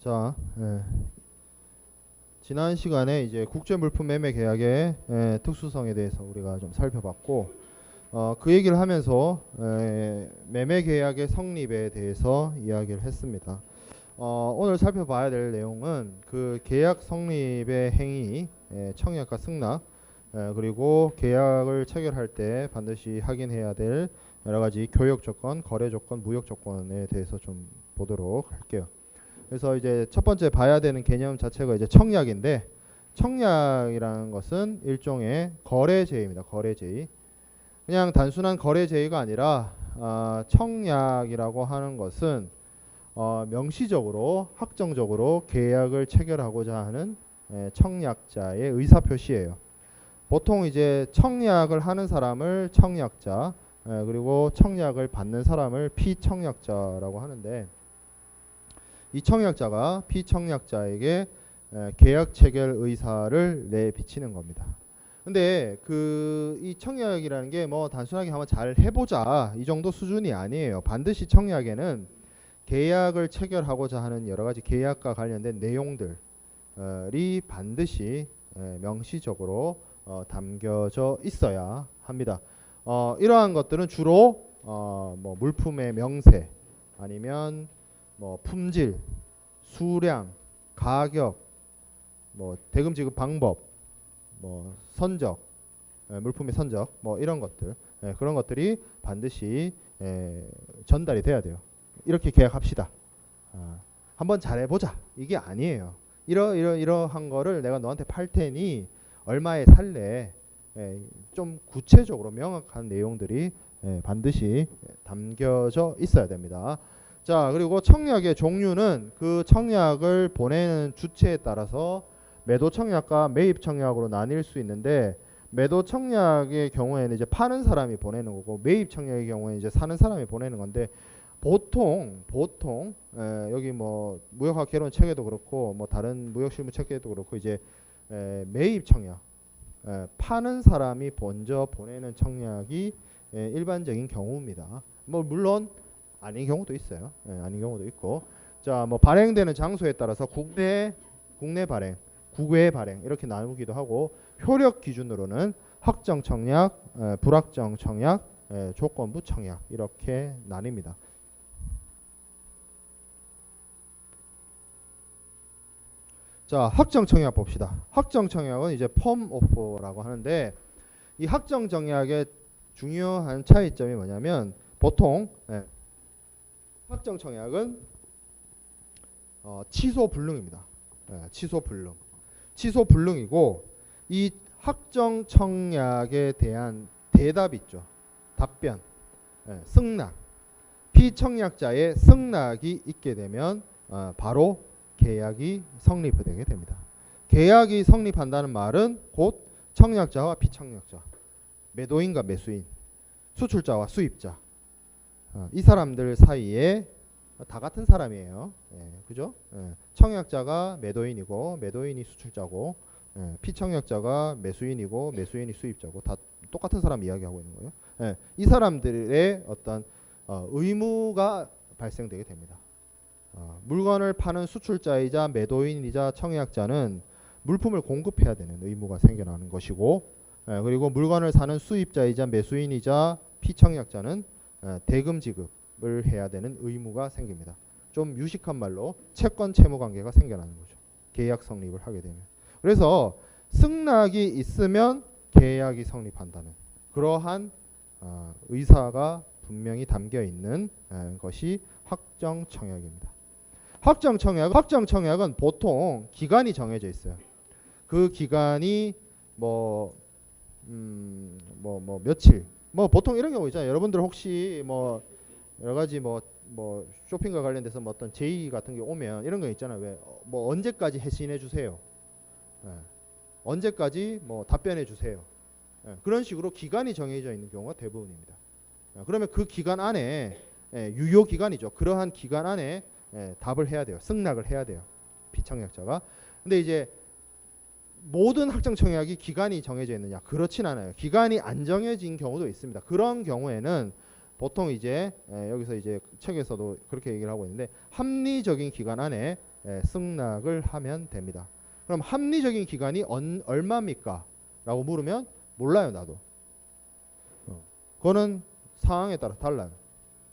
자, 지난 시간에 이제 국제물품매매계약의 특수성에 대해서 우리가 좀 살펴봤고, 그 얘기를 하면서 매매계약의 성립에 대해서 이야기를 했습니다. 오늘 살펴봐야 될 내용은 그 계약 성립의 행위, 청약과 승낙, 그리고 계약을 체결할 때 반드시 확인해야 될 여러가지 교역 조건, 거래 조건, 무역 조건에 대해서 좀 보도록 할게요. 그래서 이제 첫 번째 봐야 되는 개념 자체가 이제 청약인데, 청약이라는 것은 일종의 거래 제의입니다. 거래 제의. 그냥 단순한 거래 제의가 아니라 청약이라고 하는 것은 명시적으로 확정적으로 계약을 체결하고자 하는 청약자의 의사 표시예요. 보통 이제 청약을 하는 사람을 청약자, 그리고 청약을 받는 사람을 피청약자라고 하는데, 이 청약자가 피청약자에게 계약 체결 의사를 내비치는 겁니다. 근데 이 청약이라는 게 뭐 단순하게 한번 잘 해보자 이 정도 수준이 아니에요. 반드시 청약에는 계약을 체결하고자 하는 여러 가지 계약과 관련된 내용들이 반드시 명시적으로 담겨져 있어야 합니다. 이러한 것들은 주로 뭐 물품의 명세, 아니면 뭐 품질, 수량, 가격, 뭐 대금 지급 방법, 뭐 선적, 물품의 선적, 뭐 이런 것들, 그런 것들이 반드시 전달이 돼야 돼요. 이렇게 계약합시다. 한번 잘해보자. 이게 아니에요. 이러한 거를 내가 너한테 팔 테니 얼마에 살래? 좀 구체적으로 명확한 내용들이 반드시 담겨져 있어야 됩니다. 자, 그리고 청약의 종류는 그 청약을 보내는 주체에 따라서 매도 청약과 매입 청약으로 나뉠 수 있는데, 매도 청약의 경우에는 이제 파는 사람이 보내는 거고, 매입 청약의 경우에는 이제 사는 사람이 보내는 건데, 보통 여기 뭐 무역학 개론 체계도 그렇고 뭐 다른 무역 실무 체계도 그렇고 이제 매입 청약, 파는 사람이 먼저 보내는 청약이 일반적인 경우입니다. 뭐 물론 아닌 경우도 있어요. 아닌 경우도 있고. 자, 뭐 발행되는 장소에 따라서 국내 발행, 국외 발행 이렇게 나누기도 하고, 효력 기준으로는 확정 청약, 불확정 청약, 조건부 청약 이렇게 나뉩니다. 자, 확정 청약 봅시다. 확정 청약은 이제 펌 오퍼라고 하는데, 이 확정 청약의 중요한 차이점이 뭐냐면, 보통 확정 청약은 취소 불능입니다. 취소 불능이고, 이 확정 청약에 대한 대답 있죠. 답변, 승낙. 피청약자의 승낙이 있게 되면 바로 계약이 성립되게 됩니다. 계약이 성립한다는 말은 곧 청약자와 피청약자, 매도인과 매수인, 수출자와 수입자, 이 사람들 사이에 다 같은 사람이에요. 그죠? 청약자가 매도인이고 매도인이 수출자고, 피청약자가 매수인이고 매수인이 수입자고, 다 똑같은 사람 이야기하고 있는 거예요. 이 사람들의 어떤 의무가 발생되게 됩니다. 물건을 파는 수출자이자 매도인이자 청약자는 물품을 공급해야 되는 의무가 생겨나는 것이고, 그리고 물건을 사는 수입자이자 매수인이자 피청약자는 대금 지급을 해야 되는 의무가 생깁니다. 좀 유식한 말로 채권 채무 관계가 생겨나는 거죠. 계약 성립을 하게 되면. 그래서 승낙이 있으면 계약이 성립한다는 그러한 의사가 분명히 담겨 있는 것이 확정 청약입니다. 확정 청약은 보통 기간이 정해져 있어요. 그 기간이 뭐 며칠, 뭐 보통 이런 경우 있잖아요. 여러분들 혹시 뭐 여러 가지 뭐 쇼핑과 관련돼서 뭐 어떤 제의 같은 게 오면 이런 거 있잖아요. 왜 뭐 언제까지 해신해 주세요. 언제까지 뭐 답변해 주세요. 그런 식으로 기간이 정해져 있는 경우가 대부분입니다. 그러면 그 기간 안에, 유효 기간이죠. 그러한 기간 안에 답을 해야 돼요. 승낙을 해야 돼요. 피청약자가. 근데 이제 모든 확정 청약이 기간이 정해져 있느냐? 그렇진 않아요. 기간이 안 정해진 경우도 있습니다. 그런 경우에는 보통 이제 여기서 이제 책에서도 그렇게 얘기를 하고 있는데 합리적인 기간 안에 승낙을 하면 됩니다. 그럼 합리적인 기간이 얼마입니까? 라고 물으면 몰라요, 나도. 그거는 상황에 따라 달라요.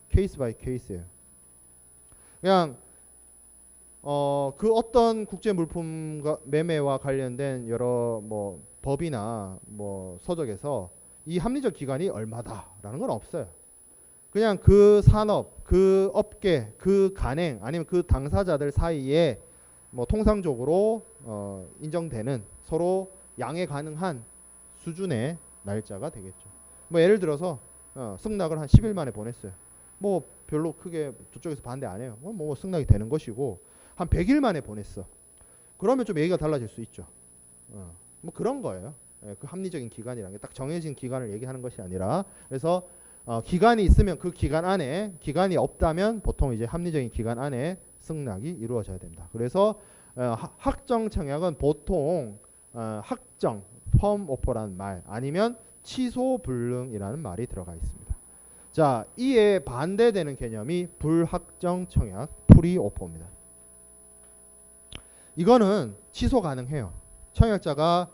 케이스 바이 케이스예요. 그냥 그 어떤 국제 물품 매매와 관련된 여러 뭐 법이나 뭐 서적에서 이 합리적 기간이 얼마다라는 건 없어요. 그냥 그 산업, 그 업계, 그 간행 아니면 그 당사자들 사이에 뭐 통상적으로 인정되는 서로 양해 가능한 수준의 날짜가 되겠죠. 뭐 예를 들어서 승낙을 한 10일 만에 보냈어요. 뭐 별로 크게 저쪽에서 반대 안 해요. 뭐 승낙이 되는 것이고 한 100일 만에 보냈어. 그러면 좀 얘기가 달라질 수 있죠. 뭐 그런 거예요. 그 합리적인 기간이라는 게 딱 정해진 기간을 얘기하는 것이 아니라 그래서 기간이 있으면 그 기간 안에 기간이 없다면 보통 이제 합리적인 기간 안에 승낙이 이루어져야 된다. 그래서 확정 청약은 보통 확정 펌 오퍼라는 말 아니면 취소 불능이라는 말이 들어가 있습니다. 자, 이에 반대되는 개념이 불확정 청약 프리 오퍼입니다. 이거는 취소 가능해요. 청약자가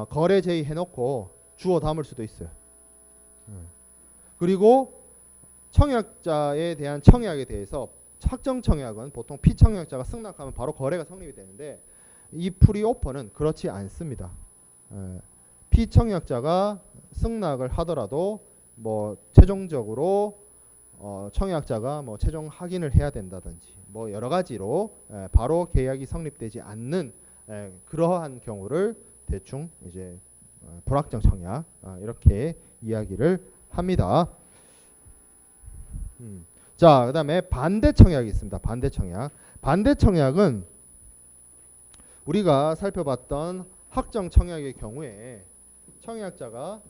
거래 제의 해놓고 주워 담을 수도 있어요. 그리고 청약자에 대한 청약에 대해서 확정 청약은 보통 피청약자가 승낙하면 바로 거래가 성립이 되는데 이 프리오퍼는 그렇지 않습니다. 피청약자가 승낙을 하더라도 뭐 최종적으로 청약자가 뭐 최종 확인을 해야 된다든지 뭐 여러 가지로 바로 계약이 성립되지 않는 그러한 경우를 대충 이제 불확정 청약 이렇게 이야기를 합니다. 자, 그다음에 반대 청약이 있습니다. 반대 청약. 반대 청약은 우리가 살펴봤던 확정 청약의 경우에 청약자가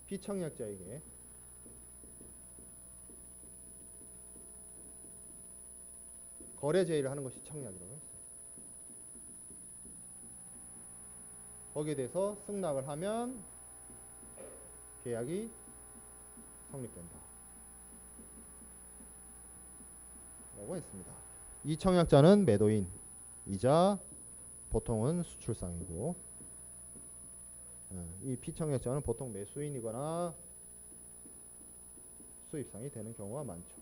피청약자에게 거래 제의를 하는 것이 청약이라고 했어요. 거기에 대해서 승낙을 하면 계약이 성립된다 라고 했습니다. 이 청약자는 매도인이자 보통은 수출상이고 이 피청약자는 보통 매수인이거나 수입상이 되는 경우가 많죠.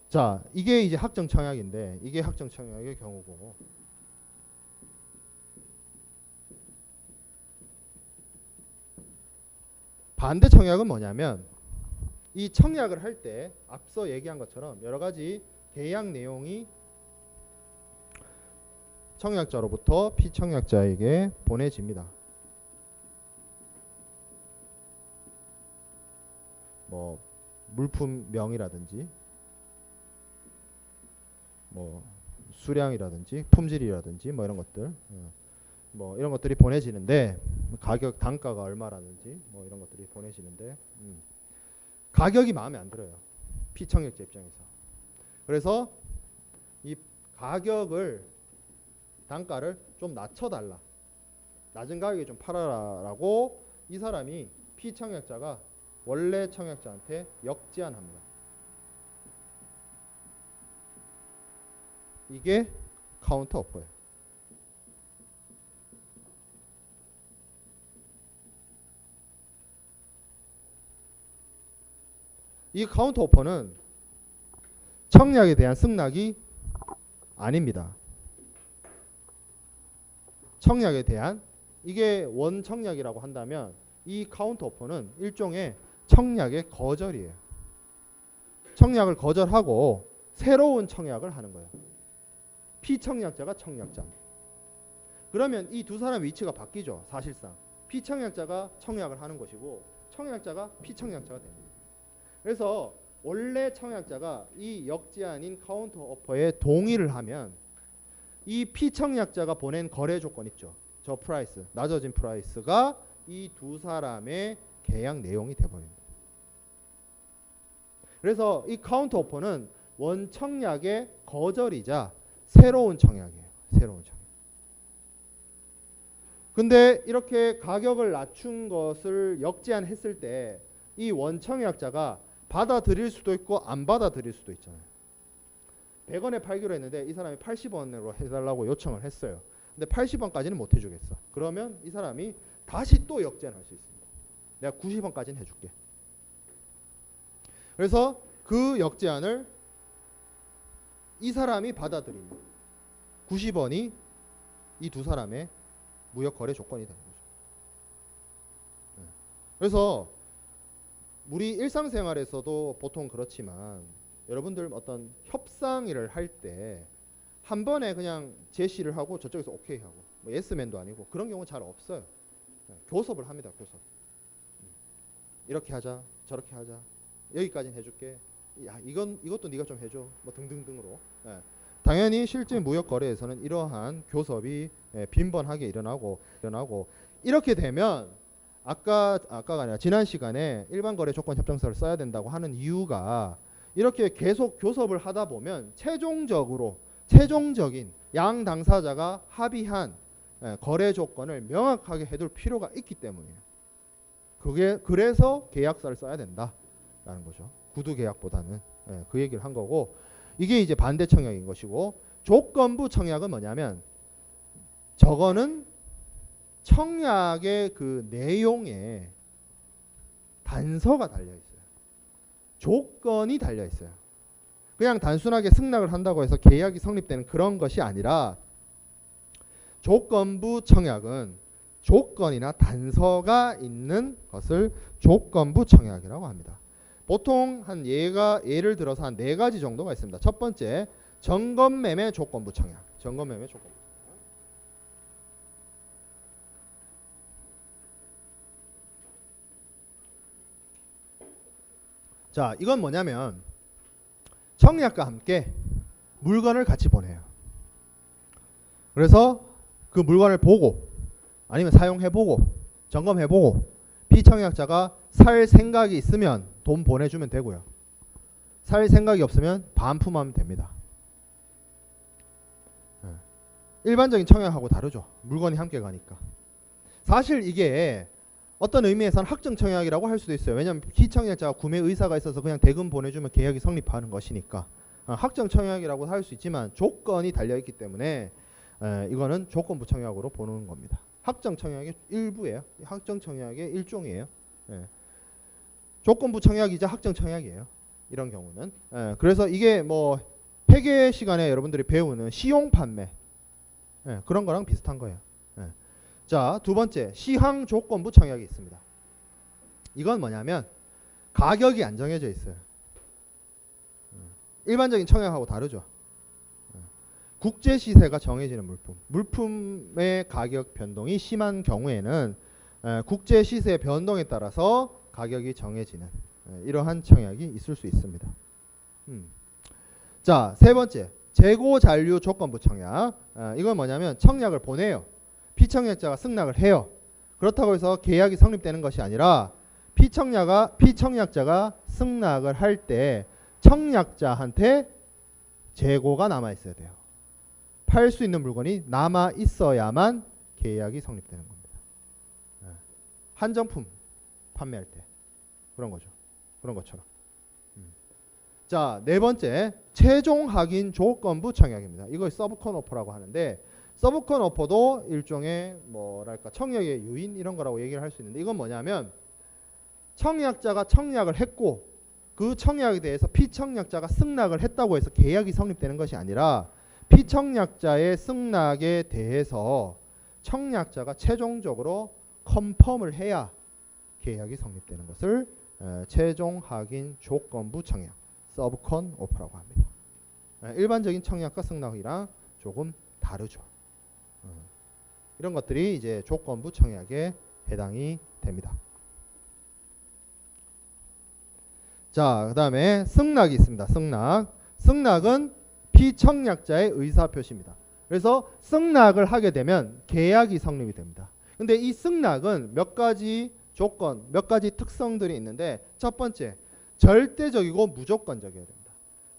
자, 이게 이제 확정 청약인데 이게 확정 청약의 경우고 반대 청약은 뭐냐면 이 청약을 할 때 앞서 얘기한 것처럼 여러 가지 계약 내용이 청약자로부터 피청약자에게 보내집니다. 뭐 물품명이라든지 뭐 수량이라든지 품질이라든지 뭐 이런 것들 뭐 이런 것들이 보내지는데 가격 단가가 얼마라든지 뭐 이런 것들이 보내지는데 가격이 마음에 안 들어요. 피청약자 입장에서. 그래서 이 가격을 단가를 좀 낮춰달라. 낮은 가격에 좀 팔아라라고 이 사람이 피청약자가 원래 청약자한테 역제안합니다. 이게 카운터 오퍼예요. 이 카운터 오퍼는 청약에 대한 승낙이 아닙니다. 청약에 대한 이게 원청약이라고 한다면 이 카운터 오퍼는 일종의 청약의 거절이에요. 청약을 거절하고 새로운 청약을 하는 거예요. 피청약자가 청약자. 그러면 이 두 사람의 위치가 바뀌죠. 사실상 피청약자가 청약을 하는 것이고 청약자가 피청약자가 됩니다. 그래서 원래 청약자가 이 역제안인 카운터 오퍼에 동의를 하면 이 피청약자가 보낸 거래 조건 있죠. 저 프라이스, 낮아진 프라이스가 이 두 사람의 계약 내용이 돼버립니다. 그래서 이 카운터 오퍼는 원청약의 거절이자 새로운 청약이에요. 새로운 청약. 근데 이렇게 가격을 낮춘 것을 역제한했을 때 이 원청약자가 받아들일 수도 있고 안 받아들일 수도 있잖아요. 100원에 팔기로 했는데 이 사람이 80원으로 해달라고 요청을 했어요. 근데 80원까지는 못 해주겠어. 그러면 이 사람이 다시 또 역제한할 수 있습니다. 내가 90원까지는 해줄게. 그래서 그 역제한을 이 사람이 받아들이는 90원이 이 두 사람의 무역 거래 조건이 되는 거죠. 그래서 우리 일상생활에서도 보통 그렇지만 여러분들 어떤 협상을 할 때 한 번에 그냥 제시를 하고 저쪽에서 오케이 하고 뭐 예스맨도 아니고 그런 경우는 잘 없어요. 교섭을 합니다. 교섭. 이렇게 하자, 저렇게 하자, 여기까지는 해줄게. 야, 이것도 네가 좀 해줘. 뭐 등등등으로. 당연히 실제 무역 거래에서는 이러한 교섭이 빈번하게 일어나고 이렇게 되면 아까가 아니라 지난 시간에 일반 거래 조건 협정서를 써야 된다고 하는 이유가 이렇게 계속 교섭을 하다 보면 최종적인 양 당사자가 합의한 거래 조건을 명확하게 해둘 필요가 있기 때문이에요. 그래서 계약서를 써야 된다라는 거죠. 구두 계약보다는 그 얘기를 한 거고, 이게 이제 반대 청약인 것이고, 조건부 청약은 뭐냐면 저거는 청약의 그 내용에 단서가 달려 있어요. 조건이 달려 있어요. 그냥 단순하게 승낙을 한다고 해서 계약이 성립되는 그런 것이 아니라 조건부 청약은 조건이나 단서가 있는 것을 조건부 청약이라고 합니다. 보통 예를 들어서 한 4가지 정도가 있습니다. 첫 번째, 점검매매 조건부 청약. 점검매매 조건부. 자, 이건 뭐냐면 청약과 함께 물건을 같이 보내요. 그래서 그 물건을 보고 아니면 사용해보고 점검해보고 피청약자가 살 생각이 있으면 돈 보내주면 되고요. 살 생각이 없으면 반품하면 됩니다. 일반적인 청약하고 다르죠. 물건이 함께 가니까. 사실 이게 어떤 의미에서는 확정 청약이라고 할 수도 있어요. 왜냐하면 피청약자가 구매 의사가 있어서 그냥 대금 보내주면 계약이 성립하는 것이니까 확정 청약이라고 할 수 있지만 조건이 달려있기 때문에 이거는 조건부 청약으로 보는 겁니다. 확정 청약의 일부예요. 확정 청약의 일종이에요. 조건부 청약이자 확정 청약이에요. 이런 경우는. 그래서 이게 뭐 회계 시간에 여러분들이 배우는 시용 판매 그런 거랑 비슷한 거예요. 자, 두 번째, 시황 조건부 청약이 있습니다. 이건 뭐냐면 가격이 안 정해져 있어요. 일반적인 청약하고 다르죠. 국제 시세가 정해지는 물품의 가격 변동이 심한 경우에는 국제 시세 변동에 따라서 가격이 정해지는 이러한 청약이 있을 수 있습니다. 자, 세 번째, 재고 잔류 조건부 청약. 이건 뭐냐면 청약을 보내요. 피청약자가 승낙을 해요. 그렇다고 해서 계약이 성립되는 것이 아니라 피청약자가 승낙을 할 때 청약자한테 재고가 남아 있어야 돼요. 팔 수 있는 물건이 남아 있어야만 계약이 성립되는 겁니다. 한정품 판매할 때 그런 거죠. 그런 것처럼. 자, 네 번째, 최종 확인 조건부 청약입니다. 이걸 서브컨 오퍼라고 하는데, 서브컨 오퍼도 일종의 뭐랄까 청약의 유인 이런 거라고 얘기를 할 수 있는데, 이건 뭐냐면 청약자가 청약을 했고 그 청약에 대해서 피청약자가 승낙을 했다고 해서 계약이 성립되는 것이 아니라 피청약자의 승낙에 대해서 청약자가 최종적으로 컨펌을 해야 계약이 성립되는 것을 최종 확인 조건부 청약, 서브컨 오퍼라고 합니다. 일반적인 청약과 승낙이랑 조금 다르죠. 이런 것들이 이제 조건부 청약에 해당이 됩니다. 자, 그 다음에 승낙이 있습니다. 승낙은 피청약자의 의사표시입니다. 그래서 승낙을 하게 되면 계약이 성립이 됩니다. 근데 이 승낙은 몇 가지 조건, 몇 가지 특성들이 있는데, 첫 번째, 절대적이고 무조건적이어야 됩니다.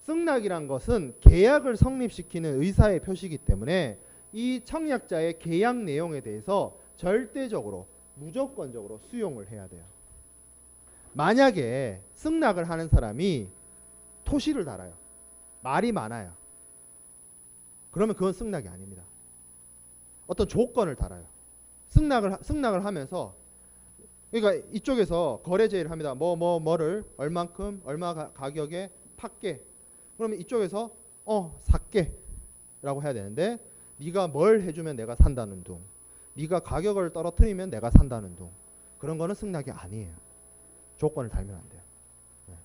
승낙이란 것은 계약을 성립시키는 의사의 표시이기 때문에 이 청약자의 계약 내용에 대해서 절대적으로 무조건적으로 수용을 해야 돼요. 만약에 승낙을 하는 사람이 토시를 달아요. 말이 많아요. 그러면 그건 승낙이 아닙니다. 어떤 조건을 달아요. 승낙을 하면서 그러니까 이쪽에서 거래 제의를 합니다. 뭐를 얼만큼 얼마 가격에 팔게. 그러면 이쪽에서 살게 라고 해야 되는데 네가 뭘 해주면 내가 산다는 둥, 네가 가격을 떨어뜨리면 내가 산다는 둥, 그런 거는 승낙이 아니에요. 조건을 달면 안 돼요. 네.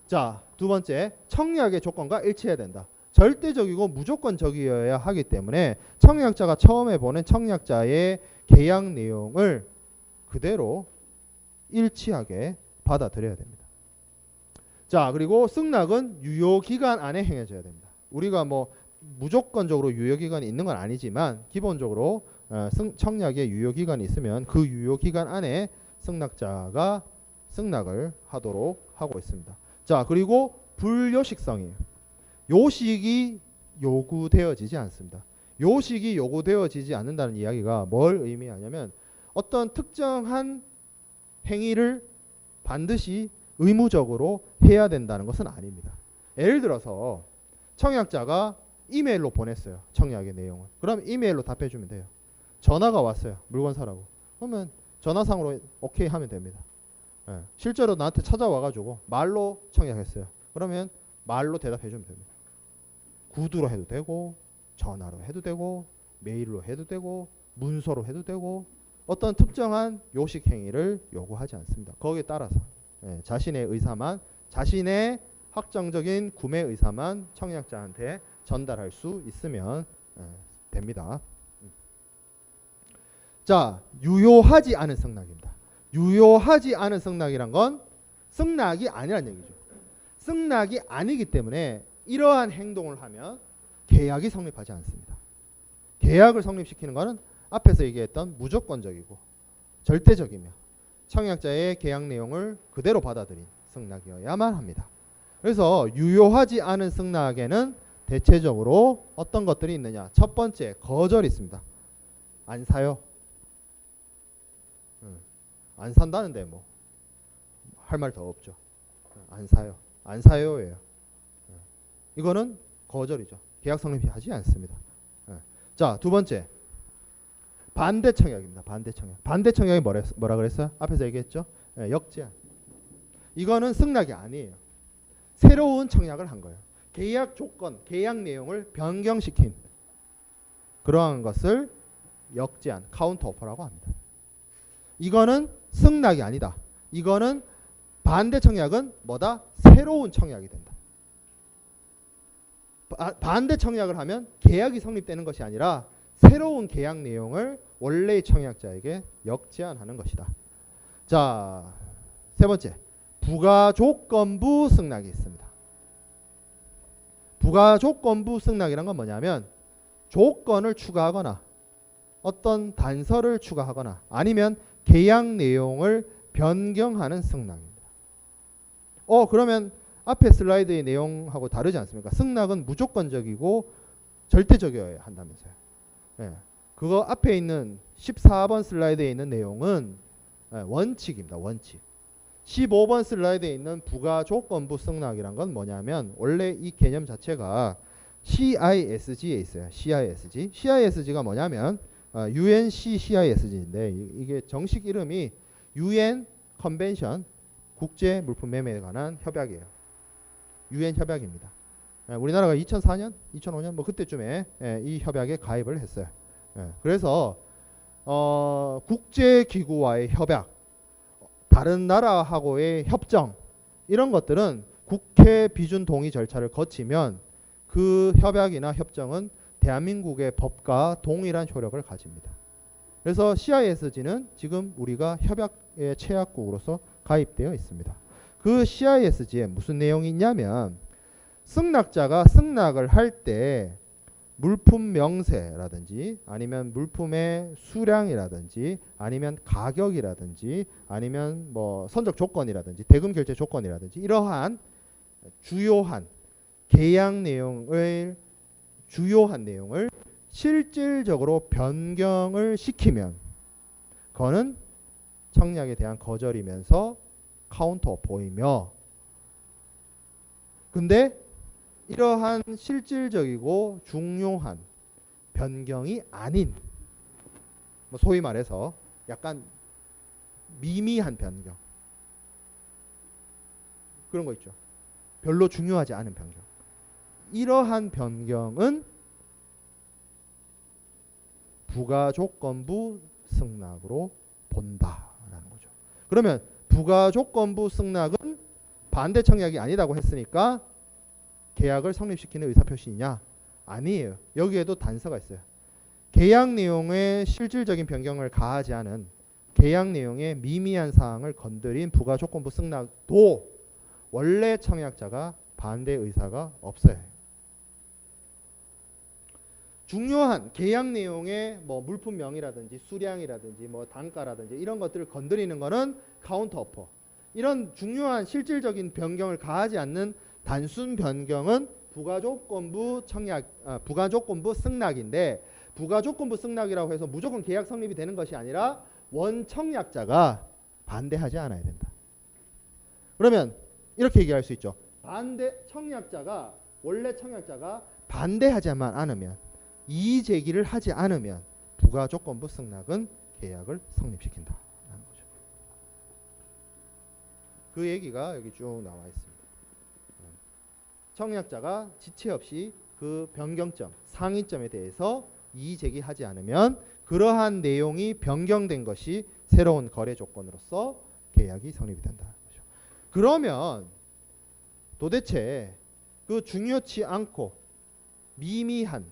자, 두 번째, 청약의 조건과 일치해야 된다. 절대적이고 무조건적이어야 하기 때문에 청약자가 처음에 보낸 청약자의 계약 내용을 그대로 일치하게 받아들여야 됩니다. 자, 그리고 승낙은 유효기간 안에 행해져야 됩니다. 우리가 뭐 무조건적으로 유효기간이 있는 건 아니지만 기본적으로 청약의 유효기간이 있으면 그 유효기간 안에 승낙자가 승낙을 하도록 하고 있습니다. 자, 그리고 불요식성이에요. 요식이 요구되어지지 않습니다. 요식이 요구되어지지 않는다는 이야기가 뭘 의미하냐면 어떤 특정한 행위를 반드시 의무적으로 해야 된다는 것은 아닙니다. 예를 들어서 청약자가 이메일로 보냈어요. 청약의 내용을. 그럼 이메일로 답해주면 돼요. 전화가 왔어요. 물건 사라고. 그러면 전화상으로 오케이 하면 됩니다. 예. 실제로 나한테 찾아와가지고 말로 청약했어요. 그러면 말로 대답해주면 됩니다. 구두로 해도 되고 전화로 해도 되고 메일로 해도 되고 문서로 해도 되고 어떤 특정한 요식 행위를 요구하지 않습니다. 거기에 따라서 자신의 의사만, 자신의 확정적인 구매 의사만 청약자한테 전달할 수 있으면 됩니다. 자, 유효하지 않은 승낙입니다. 유효하지 않은 승낙이란 건 승낙이 아니란 얘기죠. 승낙이 아니기 때문에 이러한 행동을 하면 계약이 성립하지 않습니다. 계약을 성립시키는 것은 앞에서 얘기했던 무조건적이고 절대적이며 청약자의 계약 내용을 그대로 받아들인 승낙이어야만 합니다. 그래서 유효하지 않은 승낙에는 대체적으로 어떤 것들이 있느냐. 첫 번째, 거절이 있습니다. 안 사요. 안 산다는데 뭐 할 말 더 없죠. 안 사요. 안 사요예요. 이거는 거절이죠. 계약 성립하지 않습니다. 자, 두 번째, 반대 청약입니다. 반대 청약. 반대 청약이 뭐라 그랬어요? 앞에서 얘기했죠. 역제한. 이거는 승낙이 아니에요. 새로운 청약을 한 거예요. 계약 조건, 계약 내용을 변경시킨 그러한 것을 역제한, 카운터 오퍼라고 합니다. 이거는 승낙이 아니다. 이거는 반대 청약은 뭐다? 새로운 청약이 된다. 반대 청약을 하면 계약이 성립되는 것이 아니라 새로운 계약 내용을 원래의 청약자에게 역제한하는 것이다. 자, 세 번째, 부가조건부 승낙이 있습니다. 부가조건부 승낙이란 건 뭐냐면 조건을 추가하거나 어떤 단서를 추가하거나 아니면 계약 내용을 변경하는 승낙입니다. 그러면 앞에 슬라이드의 내용하고 다르지 않습니까? 승낙은 무조건적이고 절대적이어야 한다면서요. 그거 앞에 있는 14번 슬라이드에 있는 내용은 원칙입니다. 원칙. 15번 슬라이드에 있는 부가조건부 승낙이란 건 뭐냐면 원래 이 개념 자체가 CISG에 있어요. CISG. CISG가 뭐냐면 UNC CISG인데 이게 정식 이름이 UN 컨벤션 국제 물품 매매에 관한 협약이에요. UN 협약입니다. 우리나라가 2004년, 2005년 뭐 그때쯤에 이 협약에 가입을 했어요. 그래서 국제기구와의 협약, 다른 나라하고의 협정 이런 것들은 국회 비준 동의 절차를 거치면 그 협약이나 협정은 대한민국의 법과 동일한 효력을 가집니다. 그래서 CISG는 지금 우리가 협약의 체약국으로서 가입되어 있습니다. 그 CISG에 무슨 내용이 있냐면 승낙자가 승낙을 할 때 물품 명세라든지 아니면 물품의 수량이라든지 아니면 가격이라든지 아니면 뭐 선적 조건이라든지 대금 결제 조건이라든지 이러한 주요한 계약 내용을 주요한 내용을 실질적으로 변경을 시키면 그거는 청약에 대한 거절이면서 카운터 오퍼이며, 근데 이러한 실질적이고 중요한 변경이 아닌, 뭐 소위 말해서 약간 미미한 변경, 그런 거 있죠. 별로 중요하지 않은 변경. 이러한 변경은 부가조건부 승낙으로 본다라는 거죠. 그러면 부가조건부 승낙은 반대 청약이 아니라고 했으니까 계약을 성립시키는 의사표시냐? 아니에요. 여기에도 단서가 있어요. 계약 내용에 실질적인 변경을 가하지 않은, 계약 내용의 미미한 사항을 건드린 부가조건부 승낙도 원래 청약자가 반대 의사가 없어요. 중요한 계약 내용의 뭐 물품명이라든지 수량이라든지 뭐 단가라든지 이런 것들을 건드리는 거는 카운터 오퍼. 이런 중요한 실질적인 변경을 가하지 않는 단순 변경은 부가조건부 부가조건부 승낙인데, 부가조건부 승낙이라고 해서 무조건 계약 성립이 되는 것이 아니라 원청약자가 반대하지 않아야 된다. 그러면 이렇게 얘기할 수 있죠. 원래 청약자가 반대하지만 않으면, 이의 제기를 하지 않으면 부가조건부 승낙은 계약을 성립시킨다라는 거죠. 그 얘기가 여기 쭉 나와 있습니다. 청약자가 지체 없이 그 변경점, 상이점에 대해서 이의 제기하지 않으면 그러한 내용이 변경된 것이 새로운 거래 조건으로서 계약이 성립이 된다는 거죠. 그러면 도대체 그 중요치 않고 미미한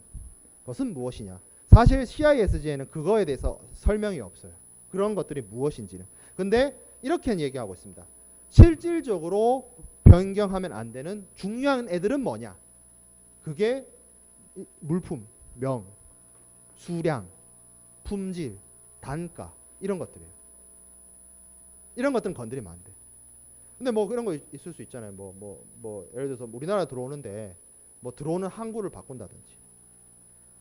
것은 무엇이냐? 사실 CISG에는 그거에 대해서 설명이 없어요. 그런 것들이 무엇인지는. 근데 이렇게 얘기하고 있습니다. 실질적으로 변경하면 안 되는 중요한 애들은 뭐냐? 그게 물품, 명, 수량, 품질, 단가 이런 것들이에요. 이런 것들은 건드리면 안 돼. 근데 뭐 그런 거 있을 수 있잖아요. 뭐 예를 들어서 우리나라 들어오는데 뭐 들어오는 항구를 바꾼다든지,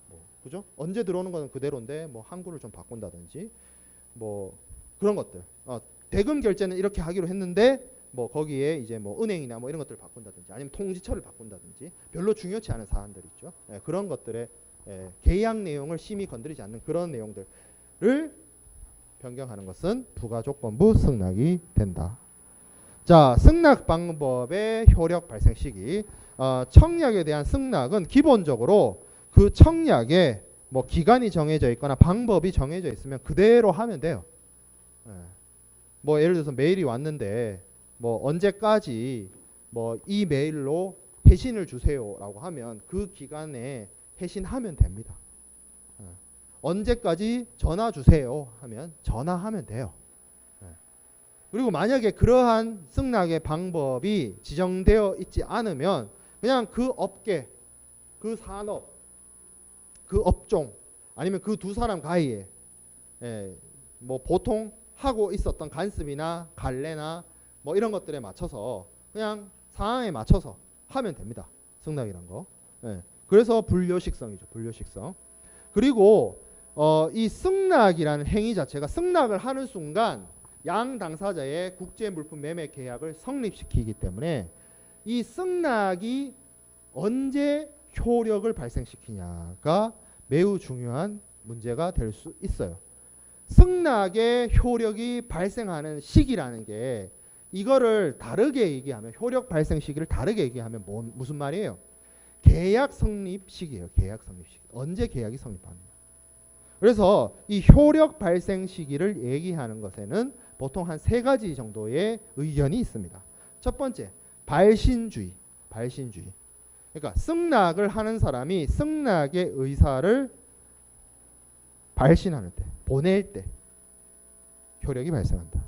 뭐 그죠? 언제 들어오는 거는 그대로인데 뭐 항구를 좀 바꾼다든지, 뭐 그런 것들. 대금 결제는 이렇게 하기로 했는데 뭐 거기에 이제 뭐 은행이나 뭐 이런 것들을 바꾼다든지, 아니면 통지처를 바꾼다든지, 별로 중요치 않은 사안들 있죠. 그런 것들의 계약 내용을 심히 건드리지 않는 그런 내용들을 변경하는 것은 부가조건부 승낙이 된다. 자, 승낙 방법의 효력 발생 시기. 청약에 대한 승낙은 기본적으로 그 청약에 뭐 기간이 정해져 있거나 방법이 정해져 있으면 그대로 하면 돼요. 뭐 예를 들어서 메일이 왔는데 뭐 언제까지 뭐 이 메일로 회신을 주세요라고 하면 그 기간에 회신하면 됩니다. 언제까지 전화 주세요 하면 전화하면 돼요. 그리고 만약에 그러한 승낙의 방법이 지정되어 있지 않으면 그냥 그 업계, 그 산업, 그 업종, 아니면 그 두 사람 가이에 뭐 보통 하고 있었던 간습이나 갈래나 뭐 이런 것들에 맞춰서 그냥 상황에 맞춰서 하면 됩니다. 승낙이란 거. 그래서 불요식성이죠. 불요식성. 그리고 이 승낙이라는 행위 자체가, 승낙을 하는 순간 양 당사자의 국제 물품 매매 계약을 성립시키기 때문에 이 승낙이 언제 효력을 발생시키냐가 매우 중요한 문제가 될 수 있어요. 승낙의 효력이 발생하는 시기라는 게, 이거를 다르게 얘기하면, 효력 발생 시기를 다르게 얘기하면 무슨 말이에요? 계약 성립 시기예요. 계약 성립 시기. 언제 계약이 성립하느냐. 그래서 이 효력 발생 시기를 얘기하는 것에는 보통 한 3가지 정도의 의견이 있습니다. 첫 번째, 발신주의. 발신주의. 그러니까 승낙을 하는 사람이 승낙의 의사를 발신하는 때, 보낼 때 효력이 발생한다.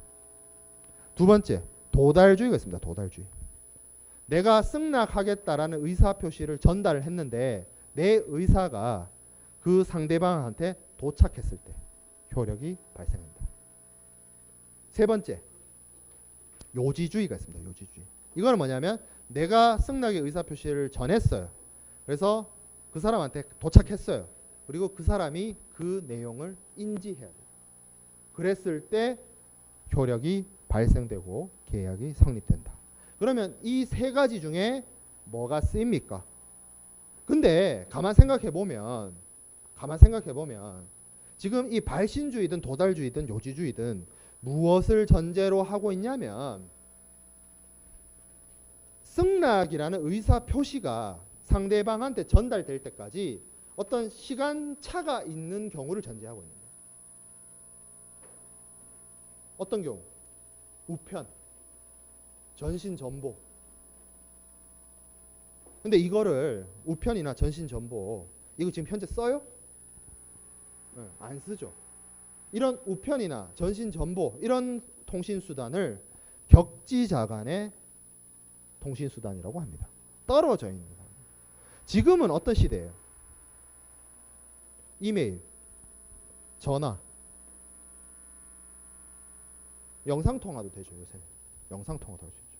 두 번째, 도달주의가 있습니다. 도달주의. 내가 승낙하겠다라는 의사표시를 전달을 했는데 내 의사가 그 상대방한테 도착했을 때 효력이 발생한다. 세 번째, 요지주의가 있습니다. 요지주의. 이거는 뭐냐면 내가 승낙의 의사표시를 전했어요. 그래서 그 사람한테 도착했어요. 그리고 그 사람이 그 내용을 인지해야 돼요. 그랬을 때 효력이 발생되고 계약이 성립된다. 그러면 이 세 가지 중에 뭐가 쓰입니까? 근데 가만 생각해 보면 지금 이 발신주의든 도달주의든 요지주의든 무엇을 전제로 하고 있냐면 승낙이라는 의사 표시가 상대방한테 전달될 때까지 어떤 시간차가 있는 경우를 전제하고 있는 거예요. 어떤 경우? 우편, 전신 전보. 근데 이거를 우편이나 전신 전보 이거 지금 현재 써요? 네, 안 쓰죠. 이런 우편이나 전신 전보 이런 통신 수단을 격지자 간의 통신 수단이라고 합니다. 떨어져 있는 사람. 지금은 어떤 시대예요? 이메일, 전화, 영상통화도 되죠. 요새는 영상통화도 할 수 있죠.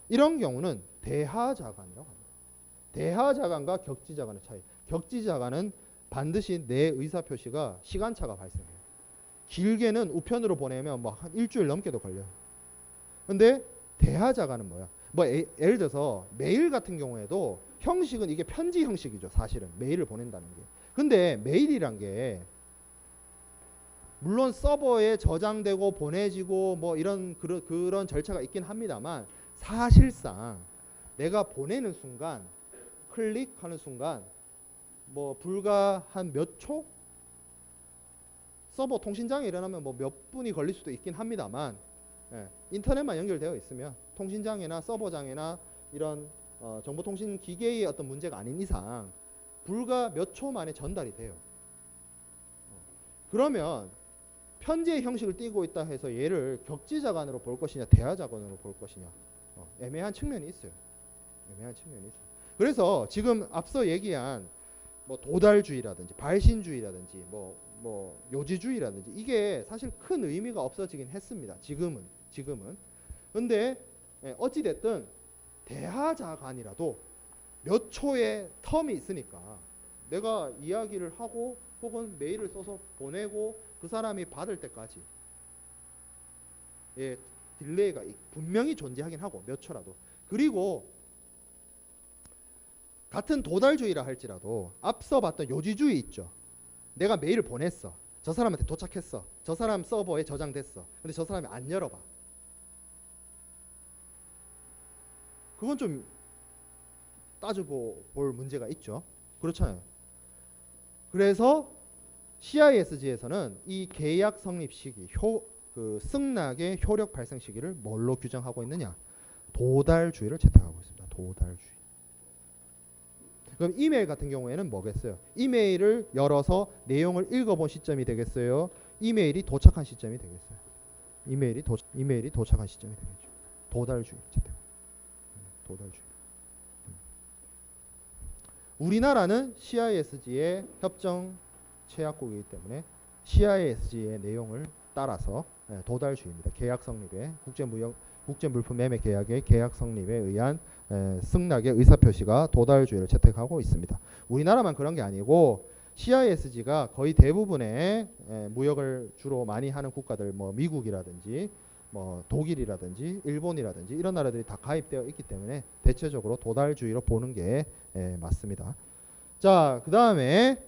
이런 경우는 대하자간이라고 합니다. 대하자간과 격지자간의 차이. 격지자간은 반드시 내 의사표시가 시간차가 발생해요. 길게는 우편으로 보내면 뭐 한 일주일 넘게도 걸려요. 근데 대하자간은 뭐야? 뭐 예를 들어서 메일 같은 경우에도 형식은 이게 편지 형식이죠. 사실은 메일을 보낸다는 게. 근데 메일이란 게 물론 서버에 저장되고 보내지고 뭐 이런 그런 절차가 있긴 합니다만 사실상 내가 보내는 순간 클릭하는 순간 뭐 불과 한 몇 초? 서버 통신장애 일어나면 뭐 몇 분이 걸릴 수도 있긴 합니다만 인터넷만 연결되어 있으면 통신장애나 서버장애나 이런 정보통신 기계의 어떤 문제가 아닌 이상 불과 몇 초 만에 전달이 돼요. 그러면 편지의 형식을 띠고 있다 해서 얘를 격지자간으로 볼 것이냐 대하자간으로 볼 것이냐 애매한 측면이 있어요. 그래서 지금 앞서 얘기한 뭐 도달주의라든지 발신주의라든지 뭐 요지주의라든지 이게 사실 큰 의미가 없어지긴 했습니다. 지금은. 근데 어찌 됐든 대하자간이라도 몇 초의 텀이 있으니까 내가 이야기를 하고 혹은 메일을 써서 보내고 그 사람이 받을 때까지 딜레이가 분명히 존재하긴 하고 몇 초라도. 그리고 같은 도달주의라 할지라도 앞서 봤던 요지주의 있죠. 내가 메일을 보냈어. 저 사람한테 도착했어. 저 사람 서버에 저장됐어. 근데 저 사람이 안 열어봐. 그건 좀 따지고 볼 문제가 있죠. 그렇잖아요. 그래서 CISG에서는 이 계약 성립 시기, 그 승낙의 효력 발생 시기를 뭘로 규정하고 있느냐? 도달주의를 채택하고 있습니다. 도달주의. 그럼 이메일 같은 경우에는 뭐겠어요? 이메일을 열어서 내용을 읽어본 시점이 되겠어요? 이메일이 도착한 시점이 되겠어요? 이메일이 도착한 시점이 되겠죠. 도달주의 채택. 도달주의. 우리나라는 CISG의 협정 체약국이기 때문에 CISG의 내용을 따라서 도달주의입니다. 계약 성립에 국제물품 매매 계약의 계약 성립에 의한 승낙의 의사표시가 도달주의를 채택하고 있습니다. 우리나라만 그런 게 아니고 CISG가 거의 대부분의 무역을 주로 많이 하는 국가들 뭐 미국이라든지 뭐 독일이라든지 일본이라든지 이런 나라들이 다 가입되어 있기 때문에 대체적으로 도달주의로 보는 게 맞습니다. 자, 그 다음에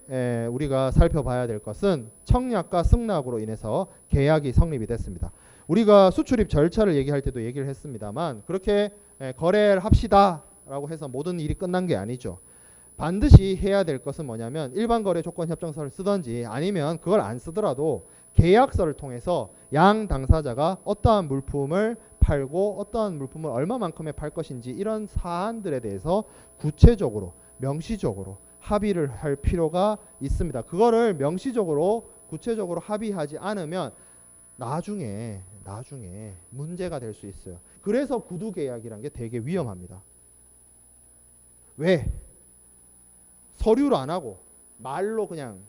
우리가 살펴봐야 될 것은 청약과 승낙으로 인해서 계약이 성립이 됐습니다. 우리가 수출입 절차를 얘기할 때도 얘기를 했습니다만 그렇게 거래를 합시다 라고 해서 모든 일이 끝난 게 아니죠. 반드시 해야 될 것은 뭐냐면 일반 거래 조건 협정서를 쓰든지 아니면 그걸 안 쓰더라도 계약서를 통해서 양 당사자가 어떠한 물품을 팔고 어떠한 물품을 얼마만큼에 팔 것인지 이런 사안들에 대해서 구체적으로 명시적으로 합의를 할 필요가 있습니다. 그거를 명시적으로 구체적으로 합의하지 않으면 나중에 문제가 될 수 있어요. 그래서 구두 계약이라는 게 되게 위험합니다. 왜? 서류로 안 하고 말로 그냥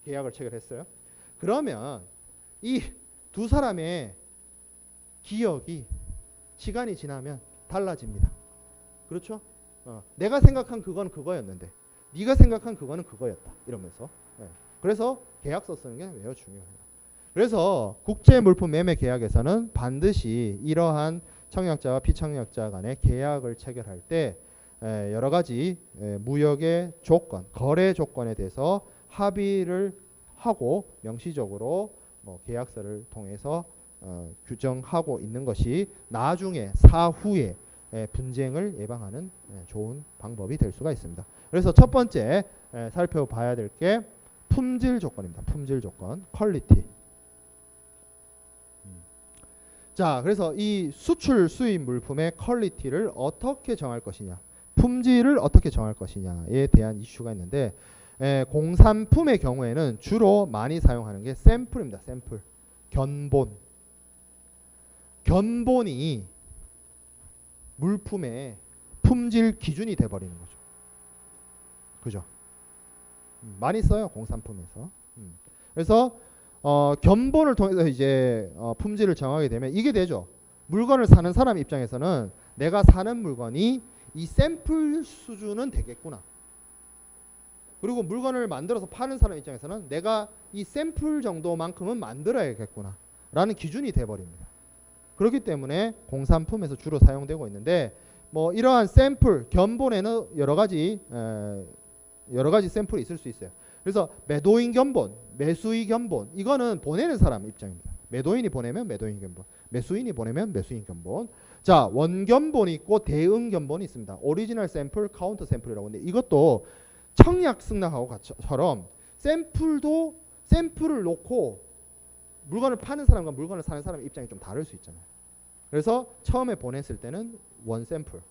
계약을 체결했어요. 그러면 이 두 사람의 기억이 시간이 지나면 달라집니다. 그렇죠? 내가 생각한 그건 그거였는데 네가 생각한 그거는 그거였다 이러면서. 예. 그래서 계약서 쓰는 게 매우 중요해요. 그래서 국제물품 매매 계약에서는 반드시 이러한 청약자와 피청약자 간의 계약을 체결할 때 여러 가지 무역의 조건, 거래 조건에 대해서 합의를 하고 명시적으로 계약서를 통해서 규정하고 있는 것이 나중에 사후에 분쟁을 예방하는 좋은 방법이 될 수가 있습니다. 그래서 첫 번째 살펴봐야 될 게 품질 조건입니다. 품질 조건, 퀄리티. 자, 그래서 이 수출 수입 물품의 퀄리티를 어떻게 정할 것이냐, 품질을 어떻게 정할 것이냐에 대한 이슈가 있는데 공산품의 경우에는 주로 많이 사용하는 게 샘플입니다. 샘플, 견본. 견본이 물품의 품질 기준이 돼버리는 거죠. 그죠? 많이 써요, 공산품에서. 그래서 견본을 통해서 이제 품질을 정하게 되면 이게 되죠. 물건을 사는 사람 입장에서는 내가 사는 물건이 이 샘플 수준은 되겠구나. 그리고 물건을 만들어서 파는 사람 입장에서는 내가 이 샘플 정도만큼은 만들어야겠구나 라는 기준이 돼버립니다. 그렇기 때문에 공산품에서 주로 사용되고 있는데 이러한 샘플, 견본에는 여러 가지 샘플이 있을 수 있어요. 그래서 매도인 견본, 매수인 견본, 이거는 보내는 사람 입장입니다. 매도인이 보내면 매도인 견본, 매수인이 보내면 매수인 견본. 자, 원견본이 있고 대응 견본이 있습니다. 오리지널 샘플, 카운터 샘플이라고 하는데 이것도 청약 승낙하고처럼 샘플을 놓고 물건을 파는 사람과 물건을 사는 사람의 입장이 좀 다를 수 있잖아요. 그래서 처음에 보냈을 때는 원 샘플,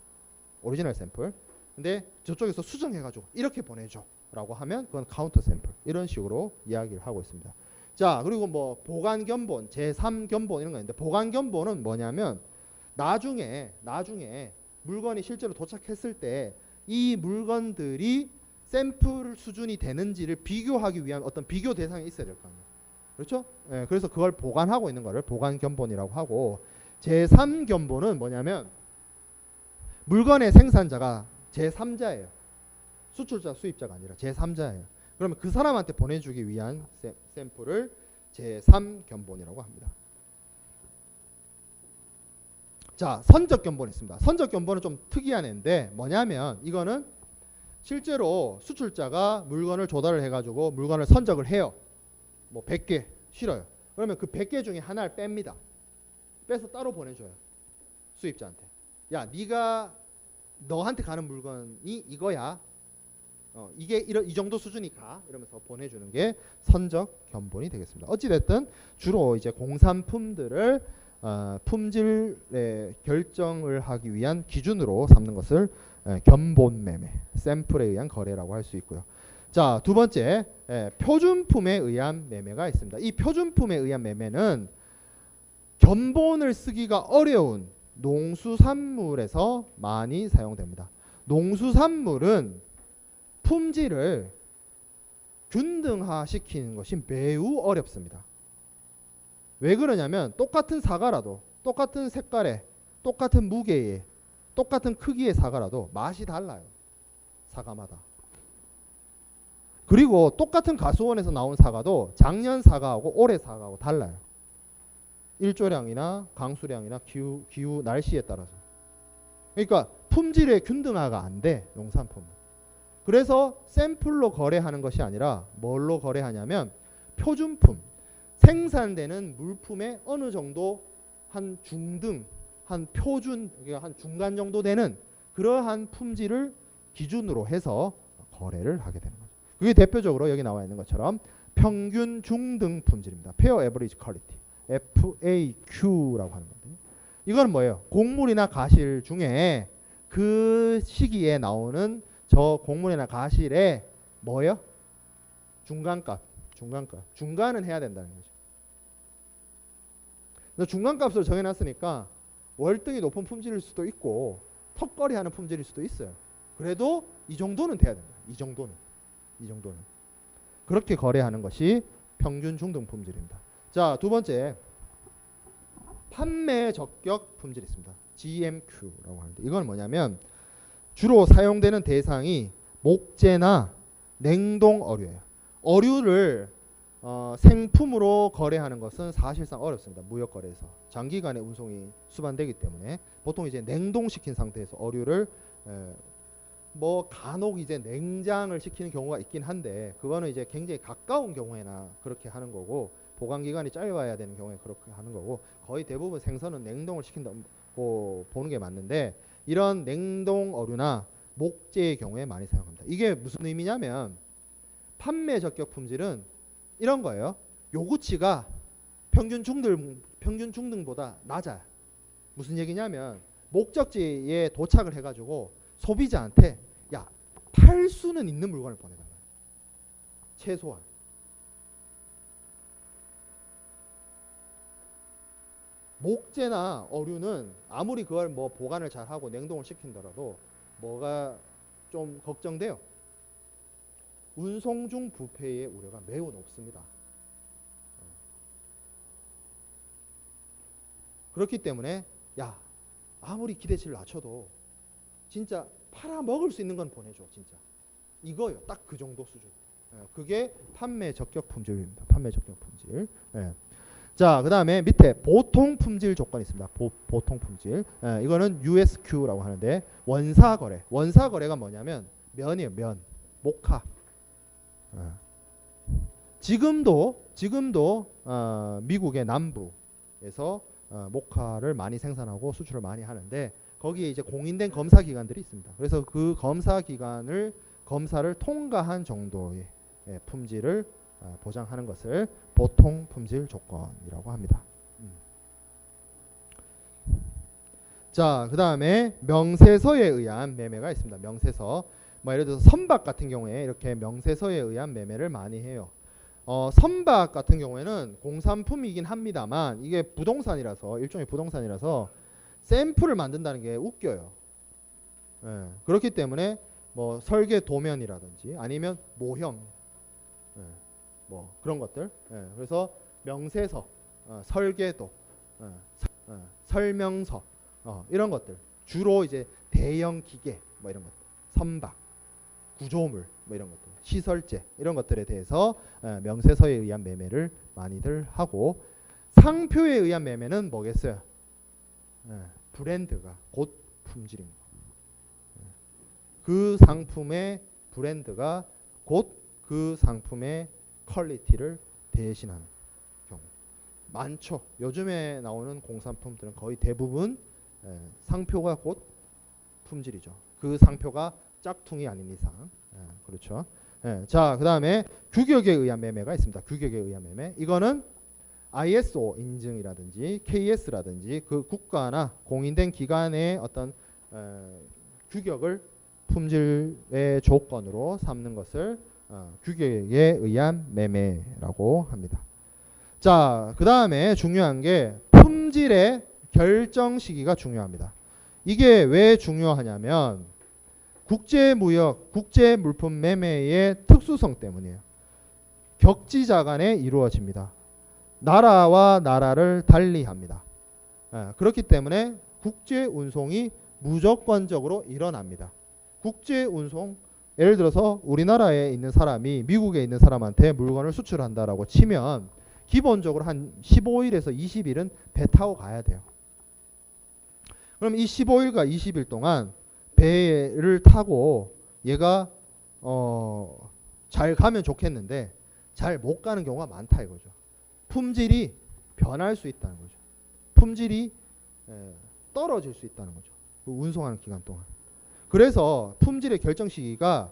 오리지널 샘플. 근데 저쪽에서 수정해가지고 이렇게 보내줘 라고 하면 그건 카운터 샘플. 이런 식으로 이야기를 하고 있습니다. 자, 그리고 보관 견본, 제3 견본 이런 거 있는데 보관 견본은 뭐냐면 나중에 물건이 실제로 도착했을 때 이 물건들이 샘플 수준이 되는지를 비교하기 위한 어떤 비교 대상이 있어야 될 거 아니에요. 그렇죠? 예, 그래서 그걸 보관하고 있는 거를 보관 견본이라고 하고 제3 견본은 뭐냐면 물건의 생산자가 제3자예요. 수출자, 수입자가 아니라 제3자예요. 그러면 그 사람한테 보내주기 위한 샘플을 제3 견본이라고 합니다. 자, 선적 견본이 있습니다. 선적 견본은 좀 특이한 애인데 뭐냐면 이거는 실제로 수출자가 물건을 조달을 해가지고 물건을 선적을 해요. 100개 실어요. 그러면 그 100개 중에 하나를 뺍니다. 빼서 따로 보내줘요. 수입자한테. 야, 네가 너한테 가는 물건이 이거야. 이게 이 정도 수준이 가. 이러면서 보내주는 게 선적 견본이 되겠습니다. 어찌됐든 주로 이제 공산품들을 품질의 결정을 하기 위한 기준으로 삼는 것을 견본 매매, 샘플에 의한 거래라고 할 수 있고요. 자, 두 번째, 표준품에 의한 매매가 있습니다. 이 표준품에 의한 매매는 견본을 쓰기가 어려운 농수산물에서 많이 사용됩니다. 농수산물은 품질을 균등화시키는 것이 매우 어렵습니다. 왜 그러냐면 똑같은 사과라도 똑같은 색깔에 똑같은 무게에 똑같은 크기의 사과라도 맛이 달라요. 사과마다. 그리고 똑같은 가수원에서 나온 사과도 작년 사과하고 올해 사과하고 달라요. 일조량이나 강수량이나 기후 날씨에 따라서. 그러니까 품질의 균등화가 안 돼, 농산품은. 그래서 샘플로 거래하는 것이 아니라 뭘로 거래하냐면 표준품, 생산되는 물품의 어느 정도 한 중등, 한 표준, 한 중간 정도 되는 그러한 품질을 기준으로 해서 거래를 하게 되는 거죠. 그게 대표적으로 여기 나와 있는 것처럼 평균 중등 품질입니다. Fair Average Quality, FAQ라고 하는 건데, 이건 뭐예요? 곡물이나 가실 중에 그 시기에 나오는 저 곡물이나 가실의 뭐예요? 중간값. 중간은 해야 된다는 거죠. 그래서 중간값을 정해놨으니까 월등히 높은 품질일 수도 있고 턱걸이하는 품질일 수도 있어요. 그래도 이 정도는 돼야 된다. 이 정도는. 그렇게 거래하는 것이 평균 중등 품질입니다. 자, 두 번째, 판매 적격 품질이 있습니다. GMQ라고 하는데 이건 뭐냐면 주로 사용되는 대상이 목재나 냉동 어류예요. 어류를 생품으로 거래하는 것은 사실상 어렵습니다. 무역 거래에서 장기간의 운송이 수반되기 때문에 보통 이제 냉동시킨 상태에서 어류를 뭐 간혹 이제 냉장을 시키는 경우가 있긴 한데 그거는 이제 굉장히 가까운 경우에나 그렇게 하는 거고 보관 기간이 짧아야 되는 경우에 그렇게 하는 거고 거의 대부분 생선은 냉동을 시킨다고 보는 게 맞는데 이런 냉동 어류나 목재의 경우에 많이 사용합니다. 이게 무슨 의미냐면 판매 적격 품질은 이런 거예요. 요구치가 평균 중등보다 낮아요. 무슨 얘기냐면 목적지에 도착을 해가지고 소비자한테 야, 팔 수는 있는 물건을 보내달라. 최소한. 목재나 어류는 아무리 그걸 뭐 보관을 잘하고 냉동을 시킨더라도 뭐가 좀 걱정돼요. 운송 중 부패의 우려가 매우 높습니다. 그렇기 때문에 야, 아무리 기대치를 낮춰도 진짜 팔아먹을 수 있는 건 보내줘. 진짜 이거요. 딱 그 정도 수준. 그게 판매 적격 품질입니다. 판매 적격 품질. 자, 그 다음에 밑에 보통 품질 조건이 있습니다. 보통 품질. 이거는 USQ라고 하는데 원사 거래. 원사 거래가 뭐냐면 면이에요. 면, 목화. 지금도 미국의 남부에서 목화를 많이 생산하고 수출을 많이 하는데 거기에 이제 공인된 검사 기관들이 있습니다. 그래서 그 검사를 통과한 정도의 품질을 보장하는 것을 보통 품질 조건이라고 합니다. 자, 그 다음에 명세서에 의한 매매가 있습니다. 명세서. 뭐 예를 들어서 선박 같은 경우에 이렇게 명세서에 의한 매매를 많이 해요. 선박 같은 경우에는 공산품이긴 합니다만 이게 부동산이라서 일종의 부동산이라서 샘플을 만든다는 게 웃겨요. 그렇기 때문에 뭐 설계 도면이라든지 아니면 모형 뭐 그런 것들. 그래서 명세서, 설계도, 설명서 이런 것들 주로 이제 대형 기계 뭐 이런 것들, 선박, 구조물 뭐 이런 것들, 시설재 이런 것들에 대해서 명세서에 의한 매매를 많이들 하고 상표에 의한 매매는 뭐겠어요? 브랜드가 곧 품질입니다. 그 상품의 브랜드가 곧 그 상품의 퀄리티를 대신하는 경우 많죠. 요즘에 나오는 공산품들은 거의 대부분 상표가 곧 품질이죠. 그 상표가 짝퉁이 아닌 이상. 그렇죠. 자, 그 다음에 규격에 의한 매매가 있습니다. 규격에 의한 매매. 이거는 ISO 인증이라든지 KS라든지 그 국가나 공인된 기관의 어떤 규격을 품질의 조건으로 삼는 것을 규격에 의한 매매라고 합니다. 자, 그 다음에 중요한 게 품질의 결정 시기가 중요합니다. 이게 왜 중요하냐면 국제무역, 국제물품 매매의 특수성 때문이에요. 격지자 간에 이루어집니다. 나라와 나라를 달리합니다. 그렇기 때문에 국제운송이 무조건적으로 일어납니다. 국제운송, 예를 들어서 우리나라에 있는 사람이 미국에 있는 사람한테 물건을 수출한다라고 치면 기본적으로 한 15일에서 20일은 배 타고 가야 돼요. 그럼 이 15일과 20일 동안 배를 타고 얘가 잘 가면 좋겠는데 잘 못 가는 경우가 많다 이거죠. 품질이 변할 수 있다는 거죠. 품질이 떨어질 수 있다는 거죠. 운송하는 기간 동안. 그래서 품질의 결정 시기가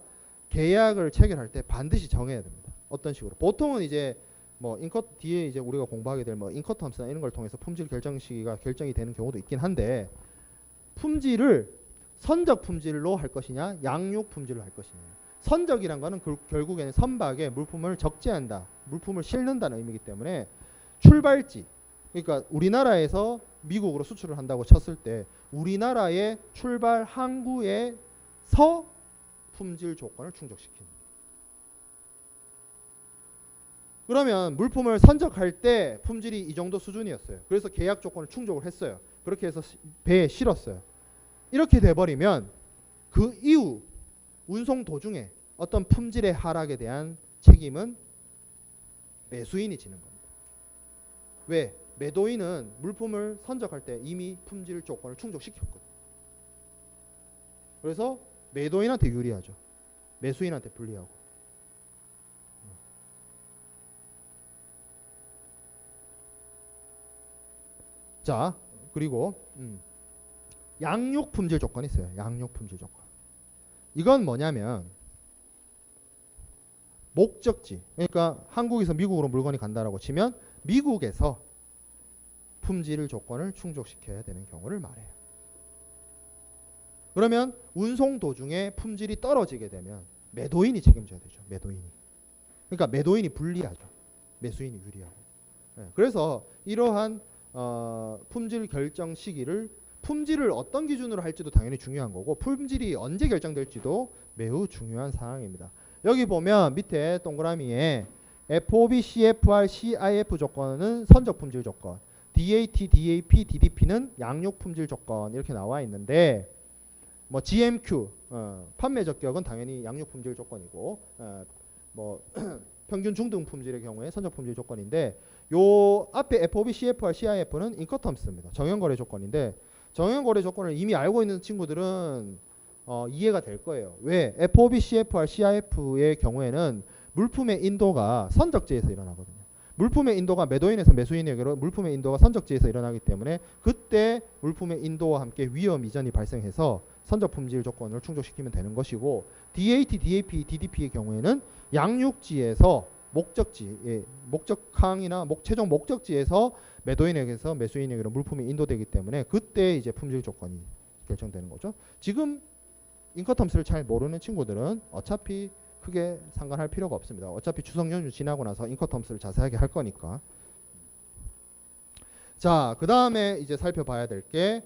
계약을 체결할 때 반드시 정해야 됩니다. 어떤 식으로? 보통은 이제 뭐 뒤에 이제 우리가 공부하게 될 뭐 인커텀스나 이런 걸 통해서 품질 결정 시기가 결정이 되는 경우도 있긴 한데 품질을 선적 품질로 할 것이냐, 양육 품질로 할 것이냐. 선적이란 거는 결국에는 선박에 물품을 적재한다, 물품을 실는다는 의미이기 때문에 출발지, 그러니까 우리나라에서 미국으로 수출을 한다고 쳤을 때 우리나라의 출발 항구에서 품질 조건을 충족시키는. 그러면 물품을 선적할 때 품질이 이 정도 수준이었어요. 그래서 계약 조건을 충족을 했어요. 그렇게 해서 배에 실었어요. 이렇게 돼버리면 그 이후 운송 도중에 어떤 품질의 하락에 대한 책임은 매수인이 지는 겁니다. 왜? 매도인은 물품을 선적할 때 이미 품질 조건을 충족시켰거든요. 그래서 매도인한테 유리하죠. 매수인한테 불리하고. 자, 그리고 양육 품질 조건이 있어요. 양육 품질 조건. 이건 뭐냐면 목적지. 그러니까 한국에서 미국으로 물건이 간다라고 치면 미국에서 품질 조건을 충족시켜야 되는 경우를 말해요. 그러면 운송 도중에 품질이 떨어지게 되면 매도인이 책임져야 되죠. 매도인이. 그러니까 매도인이 불리하죠. 매수인이 유리하고. 그래서 이러한 품질 결정 시기를 품질을 어떤 기준으로 할지도 당연히 중요한 거고 품질이 언제 결정될지도 매우 중요한 사항입니다. 여기 보면 밑에 동그라미에 FOB, CFR, CIF 조건은 선적 품질 조건, DAT, DAP, DDP는 양육 품질 조건 이렇게 나와 있는데 뭐 GMQ 판매 적격은 당연히 양육 품질 조건이고 뭐 평균 중등 품질의 경우에 선적 품질 조건인데 요 앞에 FOB, CFR, CIF는 인커텀스입니다. 정형거래 조건인데 정형거래 조건을 이미 알고 있는 친구들은 이해가 될 거예요. 왜? FOB, CFR, CIF의 경우에는 물품의 인도가 선적지에서 일어나거든요. 물품의 인도가 매도인에서 매수인에게로 물품의 인도가 선적지에서 일어나기 때문에 그때 물품의 인도와 함께 위험 이전이 발생해서 선적 품질 조건을 충족시키면 되는 것이고 DAT, DAP, DDP의 경우에는 양육지에서 목적지, 목적항이나 최종 목적지에서 매도인에게서 매수인에게로 물품이 인도되기 때문에 그때 이제 품질 조건이 결정되는 거죠. 지금 인커텀스를 잘 모르는 친구들은 어차피 크게 상관할 필요가 없습니다. 어차피 추석 연휴 지나고 나서 인커텀스를 자세하게 할 거니까. 자, 그 다음에 이제 살펴봐야 될 게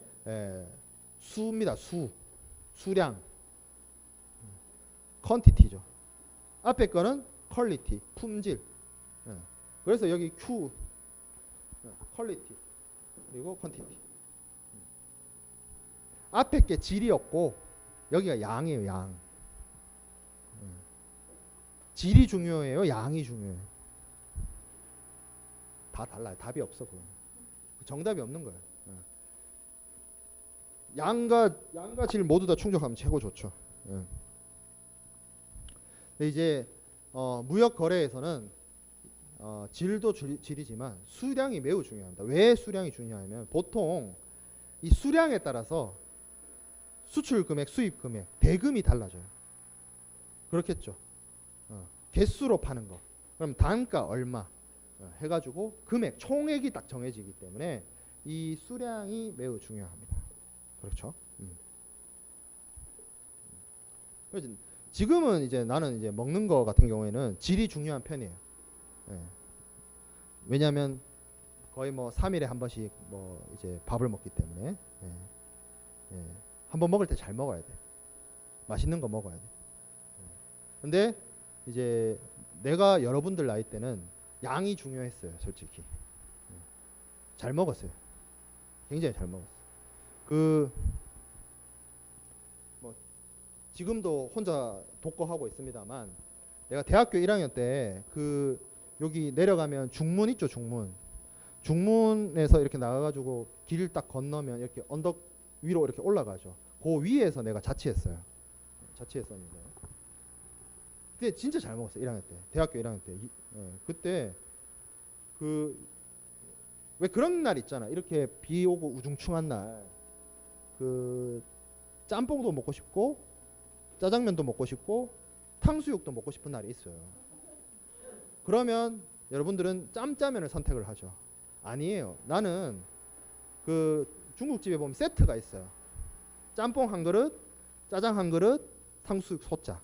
수입니다. 수량, 퀀티티죠. 앞에 거는 퀄리티, 품질. 그래서 여기 Q, 퀄리티, 그리고 퀀티티. 앞에 게 질이었고 여기가 양이에요. 양. 질이 중요해요? 양이 중요해요? 다 달라요. 답이 없어. 그건. 정답이 없는 거예요. 양과 질 모두 다 충족하면 최고 좋죠. 근데 이제 무역 거래에서는 질도 질이지만 수량이 매우 중요합니다. 왜 수량이 중요하냐면 보통 이 수량에 따라서 수출 금액, 수입 금액, 대금이 달라져요. 그렇겠죠. 개수로 파는 거. 그럼 단가 얼마 해가지고 금액, 총액이 딱 정해지기 때문에 이 수량이 매우 중요합니다. 그렇죠. 그래서 지금은 이제 나는 이제 먹는 거 같은 경우에는 질이 중요한 편이에요. 왜냐하면 거의 뭐 3일에 한 번씩 뭐 이제 밥을 먹기 때문에 한번 먹을 때 잘 먹어야 돼. 맛있는 거 먹어야 돼. 근데 이제 내가 여러분들 나이 때는 양이 중요했어요. 솔직히 잘 먹었어요. 굉장히 잘 먹었어요. 뭐 지금도 혼자 독거하고 있습니다만 내가 대학교 1학년 때 여기 내려가면 중문 있죠. 중문에서 이렇게 나가가지고 길을 딱 건너면 이렇게 언덕 위로 이렇게 올라가죠. 그 위에서 내가 자취했어요. 자취했었는데 근데 진짜 잘 먹었어요. 1학년 때. 대학교 1학년 때. 그때 왜 그런 날 있잖아. 이렇게 비 오고 우중충한 날 짬뽕도 먹고 싶고 짜장면도 먹고 싶고 탕수육도 먹고 싶은 날이 있어요. 그러면 여러분들은 짬짜면을 선택을 하죠. 아니에요. 나는 중국집에 보면 세트가 있어요. 짬뽕 한 그릇, 짜장 한 그릇, 탕수육 소짜.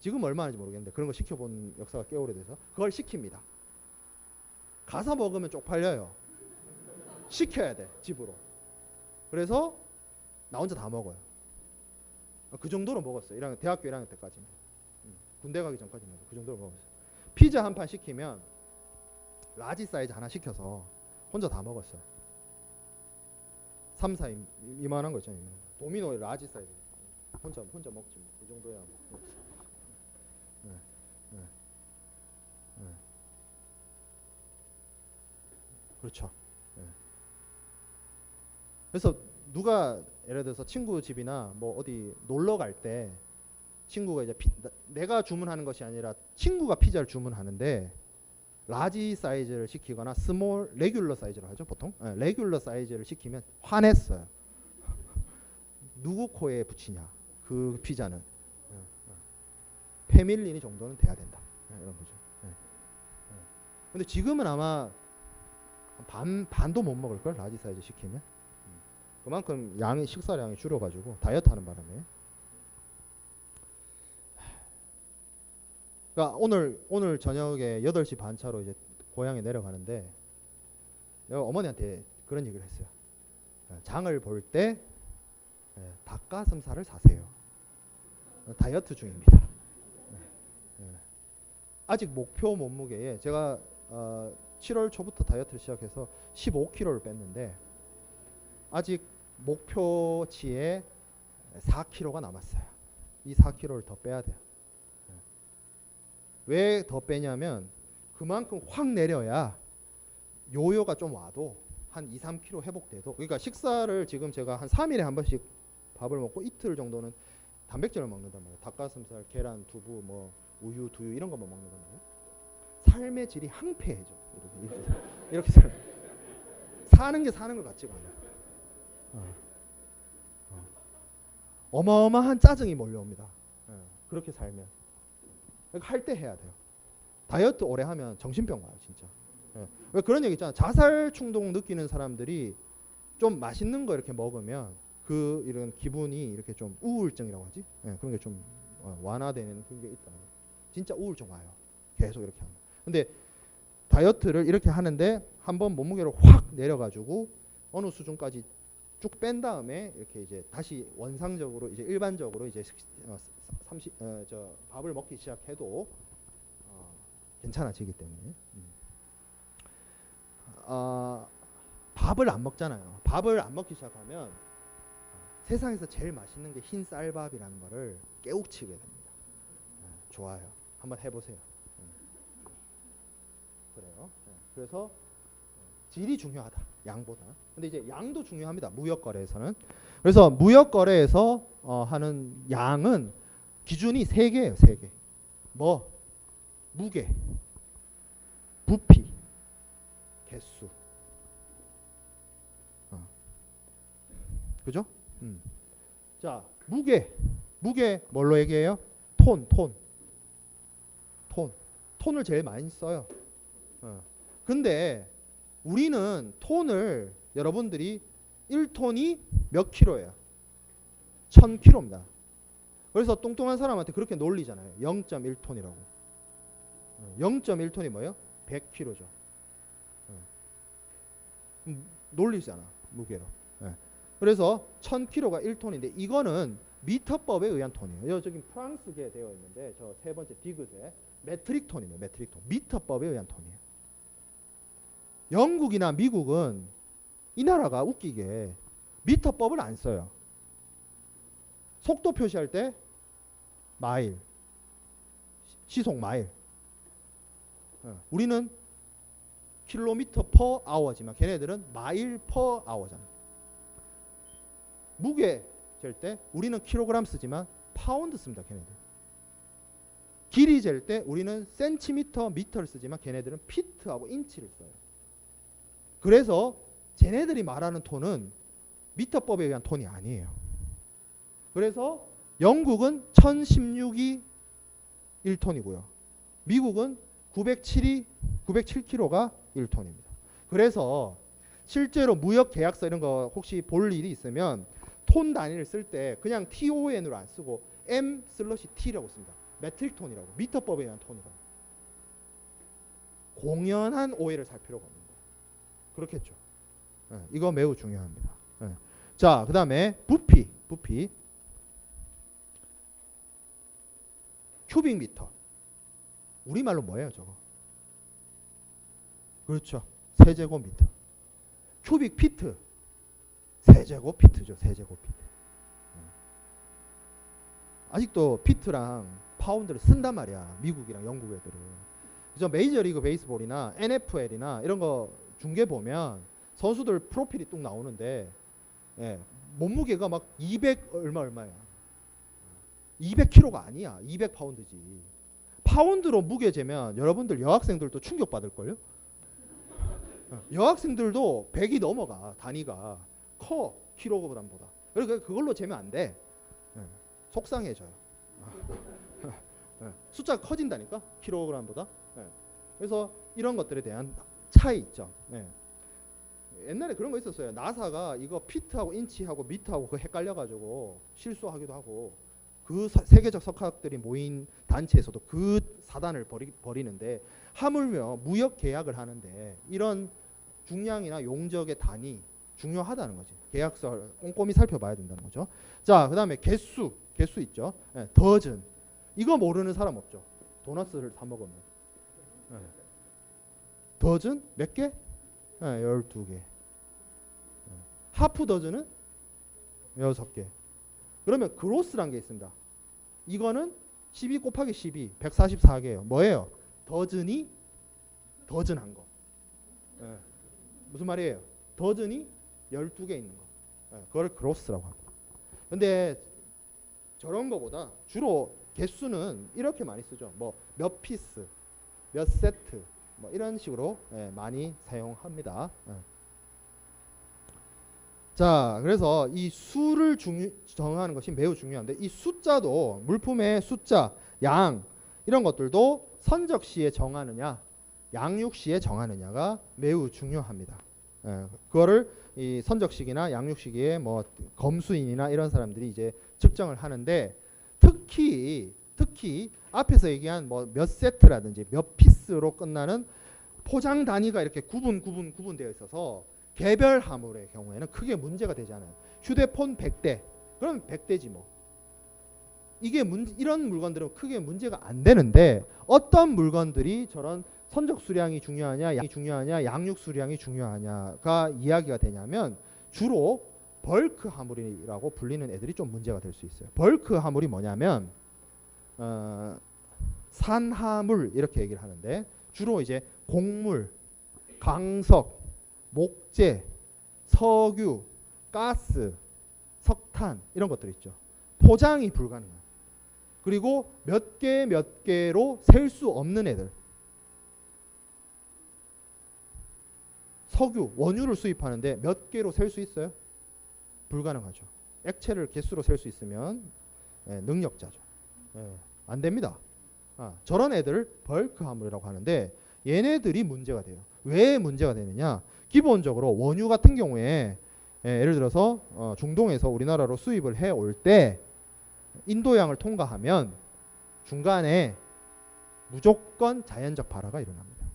지금 얼마 하는지 모르겠는데 그런 거 시켜본 역사가 꽤 오래돼서 그걸 시킵니다. 가서 먹으면 쪽팔려요. 시켜야 돼. 집으로. 그래서 나 혼자 다 먹어요. 그 정도로 먹었어요. 대학교 1학년 때까지는. 군대 가기 전까지는 그 정도로 먹었어요. 피자 한 판 시키면 라지 사이즈 하나 시켜서 혼자 다 먹었어요. 3, 4 이만한 거 있잖아요. 도미노의 라지 사이즈. 혼자 먹지 뭐. 이 정도야. 네, 네, 네. 그렇죠. 네. 그래서 누가 예를 들어서 친구 집이나 뭐 어디 놀러 갈 때 친구가 이제 내가 주문하는 것이 아니라 친구가 피자를 주문하는데 라지 사이즈를 시키거나 스몰 레귤러 사이즈로 하죠 보통. 네, 레귤러 사이즈를 시키면 화냈어요. 누구 코에 붙이냐 그 피자는. 패밀리니 정도는 돼야 된다. 네, 이런 거죠. 네. 네. 근데 지금은 아마 반도 못 먹을 걸 라지 사이즈 시키면. 그만큼 식사량이 줄어가지고 다이어트 하는 바람에. 그러니까 오늘 저녁에 8시 반 차로 이제 고향에 내려가는데 내가 어머니한테 그런 얘기를 했어요. 장을 볼 때 닭가슴살을 사세요. 다이어트 중입니다. 아직 목표 몸무게에 제가 7월 초부터 다이어트를 시작해서 15kg를 뺐는데 아직 목표치에 4kg가 남았어요. 이 4kg를 더 빼야 돼요. 왜 더 빼냐면 그만큼 확 내려야 요요가 좀 와도 한 2, 3kg 회복돼도. 그러니까 식사를 지금 제가 한 3일에 한 번씩 밥을 먹고 이틀 정도는 단백질을 먹는단 말이에요. 닭가슴살, 계란, 두부, 뭐 우유, 두유 이런 것만 먹는단 말이에요. 삶의 질이 항폐해져. 이렇게 사는 게 사는 것 같지가 않아요. 어마어마한 짜증이 몰려옵니다. 그렇게 살면. 할 때 해야 돼요. 다이어트 오래 하면 정신병 와요 진짜. 왜 그런 얘기 있잖아. 자살 충동 느끼는 사람들이 좀 맛있는 거 이렇게 먹으면 그 이런 기분이 이렇게 좀 우울증이라고 하지. 그런 게 좀 완화되는 그런 게 있다. 진짜 우울증 와요. 계속 이렇게 하면. 근데 다이어트를 이렇게 하는데 한번 몸무게를 확 내려가지고 어느 수준까지 쭉 뺀 다음에 이렇게 이제 다시 원상적으로 이제 일반적으로 이제 밥을 먹기 시작해도 괜찮아지기 때문에. 밥을 안 먹잖아요. 밥을 안 먹기 시작하면 세상에서 제일 맛있는 게 흰 쌀밥이라는 거를 깨우치게 됩니다. 좋아요. 한번 해보세요. 그래요. 그래서 질이 중요하다. 양보다. 근데 이제 양도 중요합니다. 무역거래에서는. 그래서 무역거래에서 하는 양은 기준이 3개예요. 3개. 뭐? 무게, 부피, 개수. 그죠? 자, 무게 뭘로 얘기해요? 톤을 제일 많이 써요. 근데 우리는 톤을 여러분들이 1톤이 몇 킬로예요? 1000kg입니다. 그래서 뚱뚱한 사람한테 그렇게 놀리잖아요. 0.1톤이라고. 0.1톤이 뭐예요? 100kg죠. 놀리잖아. 무게로. 그래서 1000kg가 1톤인데 이거는 미터법에 의한 톤이에요. 저기 프랑스계 되어 있는데 저 세 번째 디귿에 메트릭 톤이에요. 메트릭 톤. 미터법에 의한 톤이에요. 영국이나 미국은 이 나라가 웃기게 미터법을 안 써요. 속도 표시할 때 마일, 시속 마일. 우리는 킬로미터 퍼 아워지만 걔네들은 마일 퍼 아워잖아. 무게 잴 때 우리는 킬로그램 쓰지만 파운드 씁니다. 걔네들. 길이 잴 때 우리는 센티미터, 미터를 쓰지만 걔네들은 피트하고 인치를 써요. 그래서 쟤네들이 말하는 톤은 미터법에 의한 톤이 아니에요. 그래서 영국은 1016이 1톤이고요. 미국은 907kg가 1톤입니다. 그래서 실제로 무역 계약서 이런 거 혹시 볼 일이 있으면 톤 단위를 쓸 때 그냥 TON으로 안 쓰고 M/T라고 씁니다. 메트릭 톤이라고. 미터법에 의한 톤이라고. 공연한 오해를 살 필요가 없는 거예요. 그렇겠죠. 이거 매우 중요합니다. 자, 그 다음에 부피. 큐빅미터. 우리말로 뭐예요 저거? 그렇죠. 세제곱미터. 큐빅피트. 세제곱피트죠. 세제곱피트. 아직도 피트랑 파운드를 쓴단 말이야. 미국이랑 영국 애들은. 그래서 메이저리그 베이스볼이나 NFL이나 이런 거 중계 보면 선수들 프로필이 뚝 나오는데 예, 몸무게가 막 200 얼마야. 200kg가 아니야. 200파운드지. 파운드로 무게 재면 여러분들 여학생들도 충격받을걸요? 여학생들도 100이 넘어가. 단위가 커. 킬로그램보다. 그러니까 그걸로 재면 안 돼. 속상해져요. 숫자가 커진다니까. 킬로그램보다. 그래서 이런 것들에 대한 차이 있죠. 옛날에 그런 거 있었어요. 나사가 이거 피트하고 인치하고 미터하고 그 헷갈려가지고 실수하기도 하고 그 세계적 석학들이 모인 단체에서도 그 사단을 벌이는데 하물며 무역 계약을 하는데 이런 중량이나 용적의 단위 중요하다는 거지. 계약서를 꼼꼼히 살펴봐야 된다는 거죠. 자, 그 다음에 개수 있죠. 더즌. 이거 모르는 사람 없죠. 도넛을 사 먹으면. 더즌 몇 개? 12개. 하프 더즌은 6개. 그러면 그로스란 게 있습니다. 이거는 12 곱하기 12, 144개예요. 뭐예요? 더즌이 더즌한 거. 무슨 말이에요? 더즌이 12개 있는 거. 그걸 그로스라고 하고. 근데 저런 거보다 주로 개수는 이렇게 많이 쓰죠. 뭐 몇 피스, 몇 세트, 뭐 이런 식으로 많이 사용합니다. 자, 그래서 이 수를 정하는 것이 매우 중요한데 이 숫자도 물품의 숫자, 양 이런 것들도 선적시에 정하느냐, 양육시에 정하느냐가 매우 중요합니다. 그거를 이 선적식이나 양육식의 뭐 검수인이나 이런 사람들이 이제 측정을 하는데 특히 앞에서 얘기한 뭐 몇 세트라든지 몇 피스로 끝나는 포장 단위가 이렇게 구분되어 있어서 개별 화물의 경우에는 크게 문제가 되지 않아요. 휴대폰 100대 그럼 100대지 뭐. 이게 이런 물건들은 크게 문제가 안 되는데 어떤 물건들이 저런 선적 수량이 중요하냐, 양이 중요하냐, 양육 수량이 중요하냐가 이야기가 되냐면 주로 벌크 화물이라고 불리는 애들이 좀 문제가 될 수 있어요. 벌크 화물이 뭐냐면 산화물 이렇게 얘기를 하는데 주로 이제 곡물, 광석, 목재, 석유, 가스, 석탄 이런 것들 있죠. 포장이 불가능한. 그리고 몇 개로 셀 수 없는 애들. 석유, 원유를 수입하는데 몇 개로 셀 수 있어요? 불가능하죠. 액체를 개수로 셀 수 있으면 능력자죠. 안 됩니다. 저런 애들 벌크 화물이라고 하는데 얘네들이 문제가 돼요. 왜 문제가 되느냐? 기본적으로 원유 같은 경우에 예를 들어서 중동에서 우리나라로 수입을 해올 때 인도양을 통과하면 중간에 무조건 자연적 발화가 일어납니다.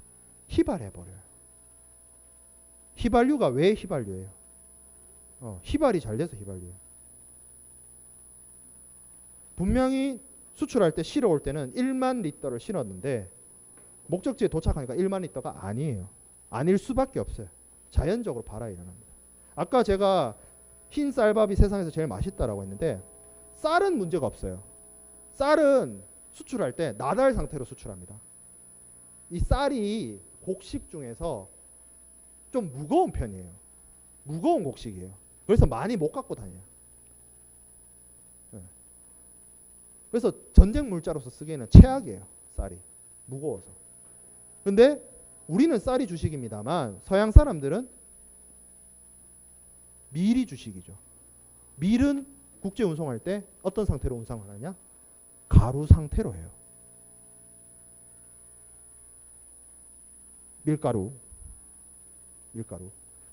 휘발해버려요. 휘발유가 왜 휘발유예요? 휘발이 잘 돼서 휘발유예요. 분명히 수출할 때 실어올 때는 1만 리터를 실었는데 목적지에 도착하니까 1만 리터가 아니에요. 아닐 수밖에 없어요. 자연적으로 발화가 일어납니다. 아까 제가 흰 쌀밥이 세상에서 제일 맛있다라고 했는데 쌀은 문제가 없어요. 쌀은 수출할 때 나달 상태로 수출합니다. 이 쌀이 곡식 중에서 좀 무거운 편이에요. 무거운 곡식이에요. 그래서 많이 못 갖고 다녀요. 그래서 전쟁 물자로서 쓰기에는 최악이에요. 쌀이 무거워서. 근데 우리는 쌀이 주식입니다만 서양 사람들은 밀이 주식이죠. 밀은 국제 운송할 때 어떤 상태로 운송을 하냐? 가루 상태로 해요. 밀가루.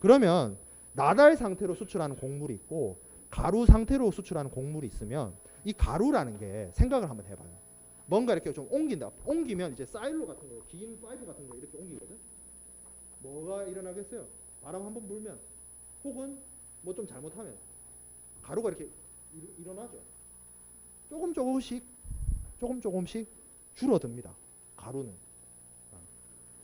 그러면 나달 상태로 수출하는 곡물이 있고 가루 상태로 수출하는 곡물이 있으면 이 가루라는 게 생각을 한번 해봐요. 뭔가 이렇게 좀 옮긴다. 옮기면 이제 사일로 같은 거, 긴 파이프 같은 거 이렇게 옮기거든. 뭐가 일어나겠어요? 바람 한번 불면 혹은 뭐 좀 잘못하면 가루가 이렇게 일어나죠. 조금씩 줄어듭니다. 가루는.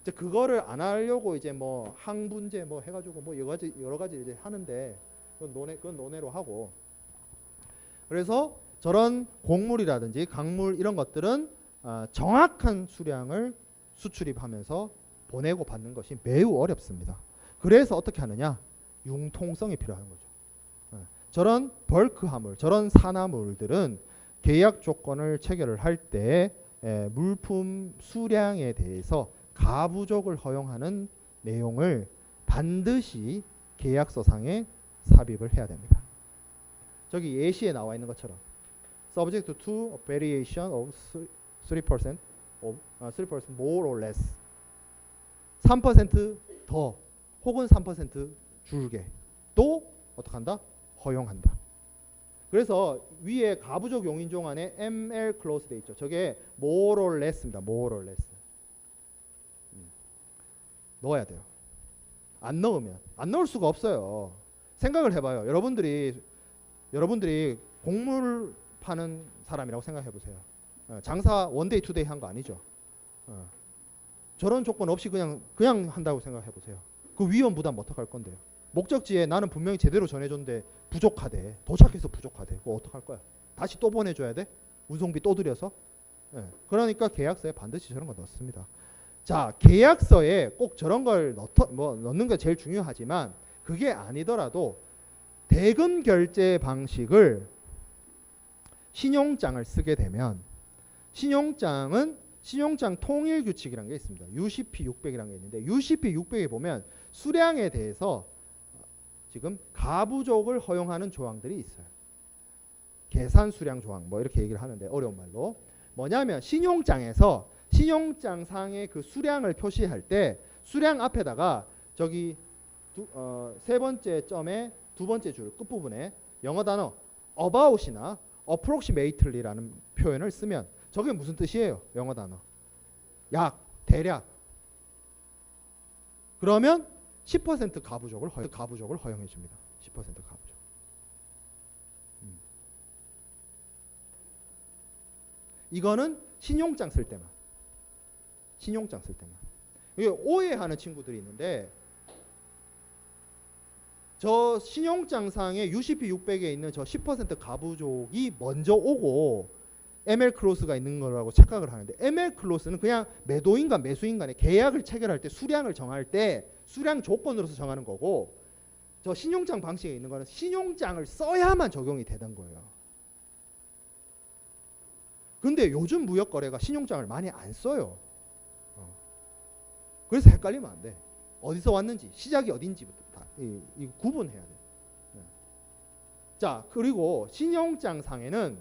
이제 그거를 안 하려고 이제 뭐 항분제 뭐 해가지고 뭐 여러 가지 이제 하는데 그건 논외로 하고. 그래서 저런 곡물이라든지 강물 이런 것들은 정확한 수량을 수출입하면서 보내고 받는 것이 매우 어렵습니다. 그래서 어떻게 하느냐? 융통성이 필요한 거죠. 저런 벌크 화물, 저런 산화물들은 계약 조건을 체결을 할 때 물품 수량에 대해서 가부족을 허용하는 내용을 반드시 계약서상에 삽입을 해야 됩니다. 저기 예시에 나와 있는 것처럼 subject to a variation of 3% more or less 3% 더 혹은 3% 줄게 또 어떻게 한다? 허용한다. 그래서 위에 가부족 용인종 안에 ML 클로즈 돼 있죠. 저게 more or less입니다. more or less. 넣어야 돼요. 안 넣으면 안 넣을 수가 없어요. 생각을 해봐요. 여러분들이 곡물 파는 사람이라고 생각해 보세요. 장사 원데이 투데이 한 거 아니죠. 저런 조건 없이 그냥 한다고 생각해 보세요. 그 위험 부담 어떡할 건데요. 목적지에 나는 분명히 제대로 전해줬는데 부족하대. 도착해서 부족하대. 그거 어떡할 거야? 다시 또 보내줘야 돼? 운송비 또 들여서? 그러니까 계약서에 반드시 저런 거 넣습니다. 자, 계약서에 꼭 저런 걸 넣는 게 제일 중요하지만 그게 아니더라도 대금 결제 방식을 신용장을 쓰게 되면 신용장 통일 규칙이라는 게 있습니다. UCP 600이라는 게 있는데 UCP 600에 보면 수량에 대해서 지금 가부족을 허용하는 조항들이 있어요. 계산 수량 조항 뭐 이렇게 얘기를 하는데 어려운 말로 뭐냐면 신용장에서 신용장상의 그 수량을 표시할 때 수량 앞에다가 저기 세 번째 점의 두 번째 줄 끝부분에 영어 단어 about이나 approximately라는 표현을 쓰면 저게 무슨 뜻이에요? 영어 단어 약, 대략. 그러면 10% 가부족을 허용해 줍니다. 10% 가부족. 이거는 신용장 쓸 때만. 이게 오해하는 친구들이 있는데 저 신용장상에 UCP 600에 있는 저 10% 가부족이 먼저 오고 ML 클로스가 있는 거라고 착각을 하는데 ML 클로스는 그냥 매도인과 매수인 간의 계약을 체결할 때 수량을 정할 때 수량 조건으로서 정하는 거고 저 신용장 방식에 있는 거는 신용장을 써야만 적용이 되는 거예요. 근데 요즘 무역거래가 신용장을 많이 안 써요. 그래서 헷갈리면 안 돼. 어디서 왔는지 시작이 어딘지부터 다 이 구분해야 돼. 자, 그리고 신용장상에는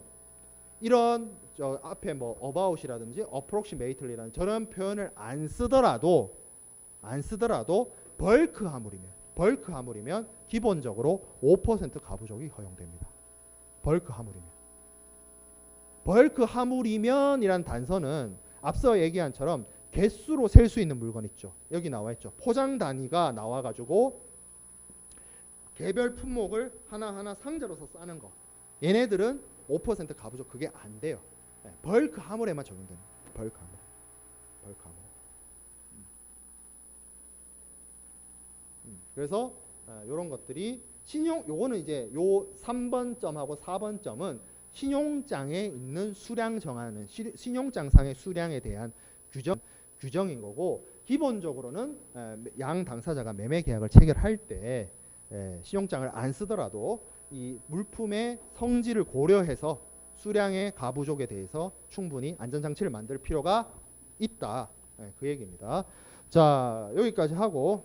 이런 저 앞에 뭐 about이라든지 approximately라는 저런 표현을 안 쓰더라도 벌크 화물이면 기본적으로 5% 가부족이 허용됩니다. 벌크 화물이면이란 단서는 앞서 얘기한 처럼 개수로 셀 수 있는 물건 있죠. 여기 나와 있죠. 포장 단위가 나와 가지고 개별 품목을 하나하나 상자로서 싸는 거. 얘네들은 5% 가부족 그게 안 돼요. 벌크 화물에만 적용됩니다. 벌크 화물. 그래서 이런 것들이 요거는 이제 요 3번 점하고 4번 점은 신용장에 있는 수량 정하는 신용장상의 수량에 대한 규정인 거고 기본적으로는 양 당사자가 매매 계약을 체결할 때 신용장을 안 쓰더라도 이 물품의 성질을 고려해서 수량의 가부족에 대해서 충분히 안전장치를 만들 필요가 있다. 그 얘기입니다. 자, 여기까지 하고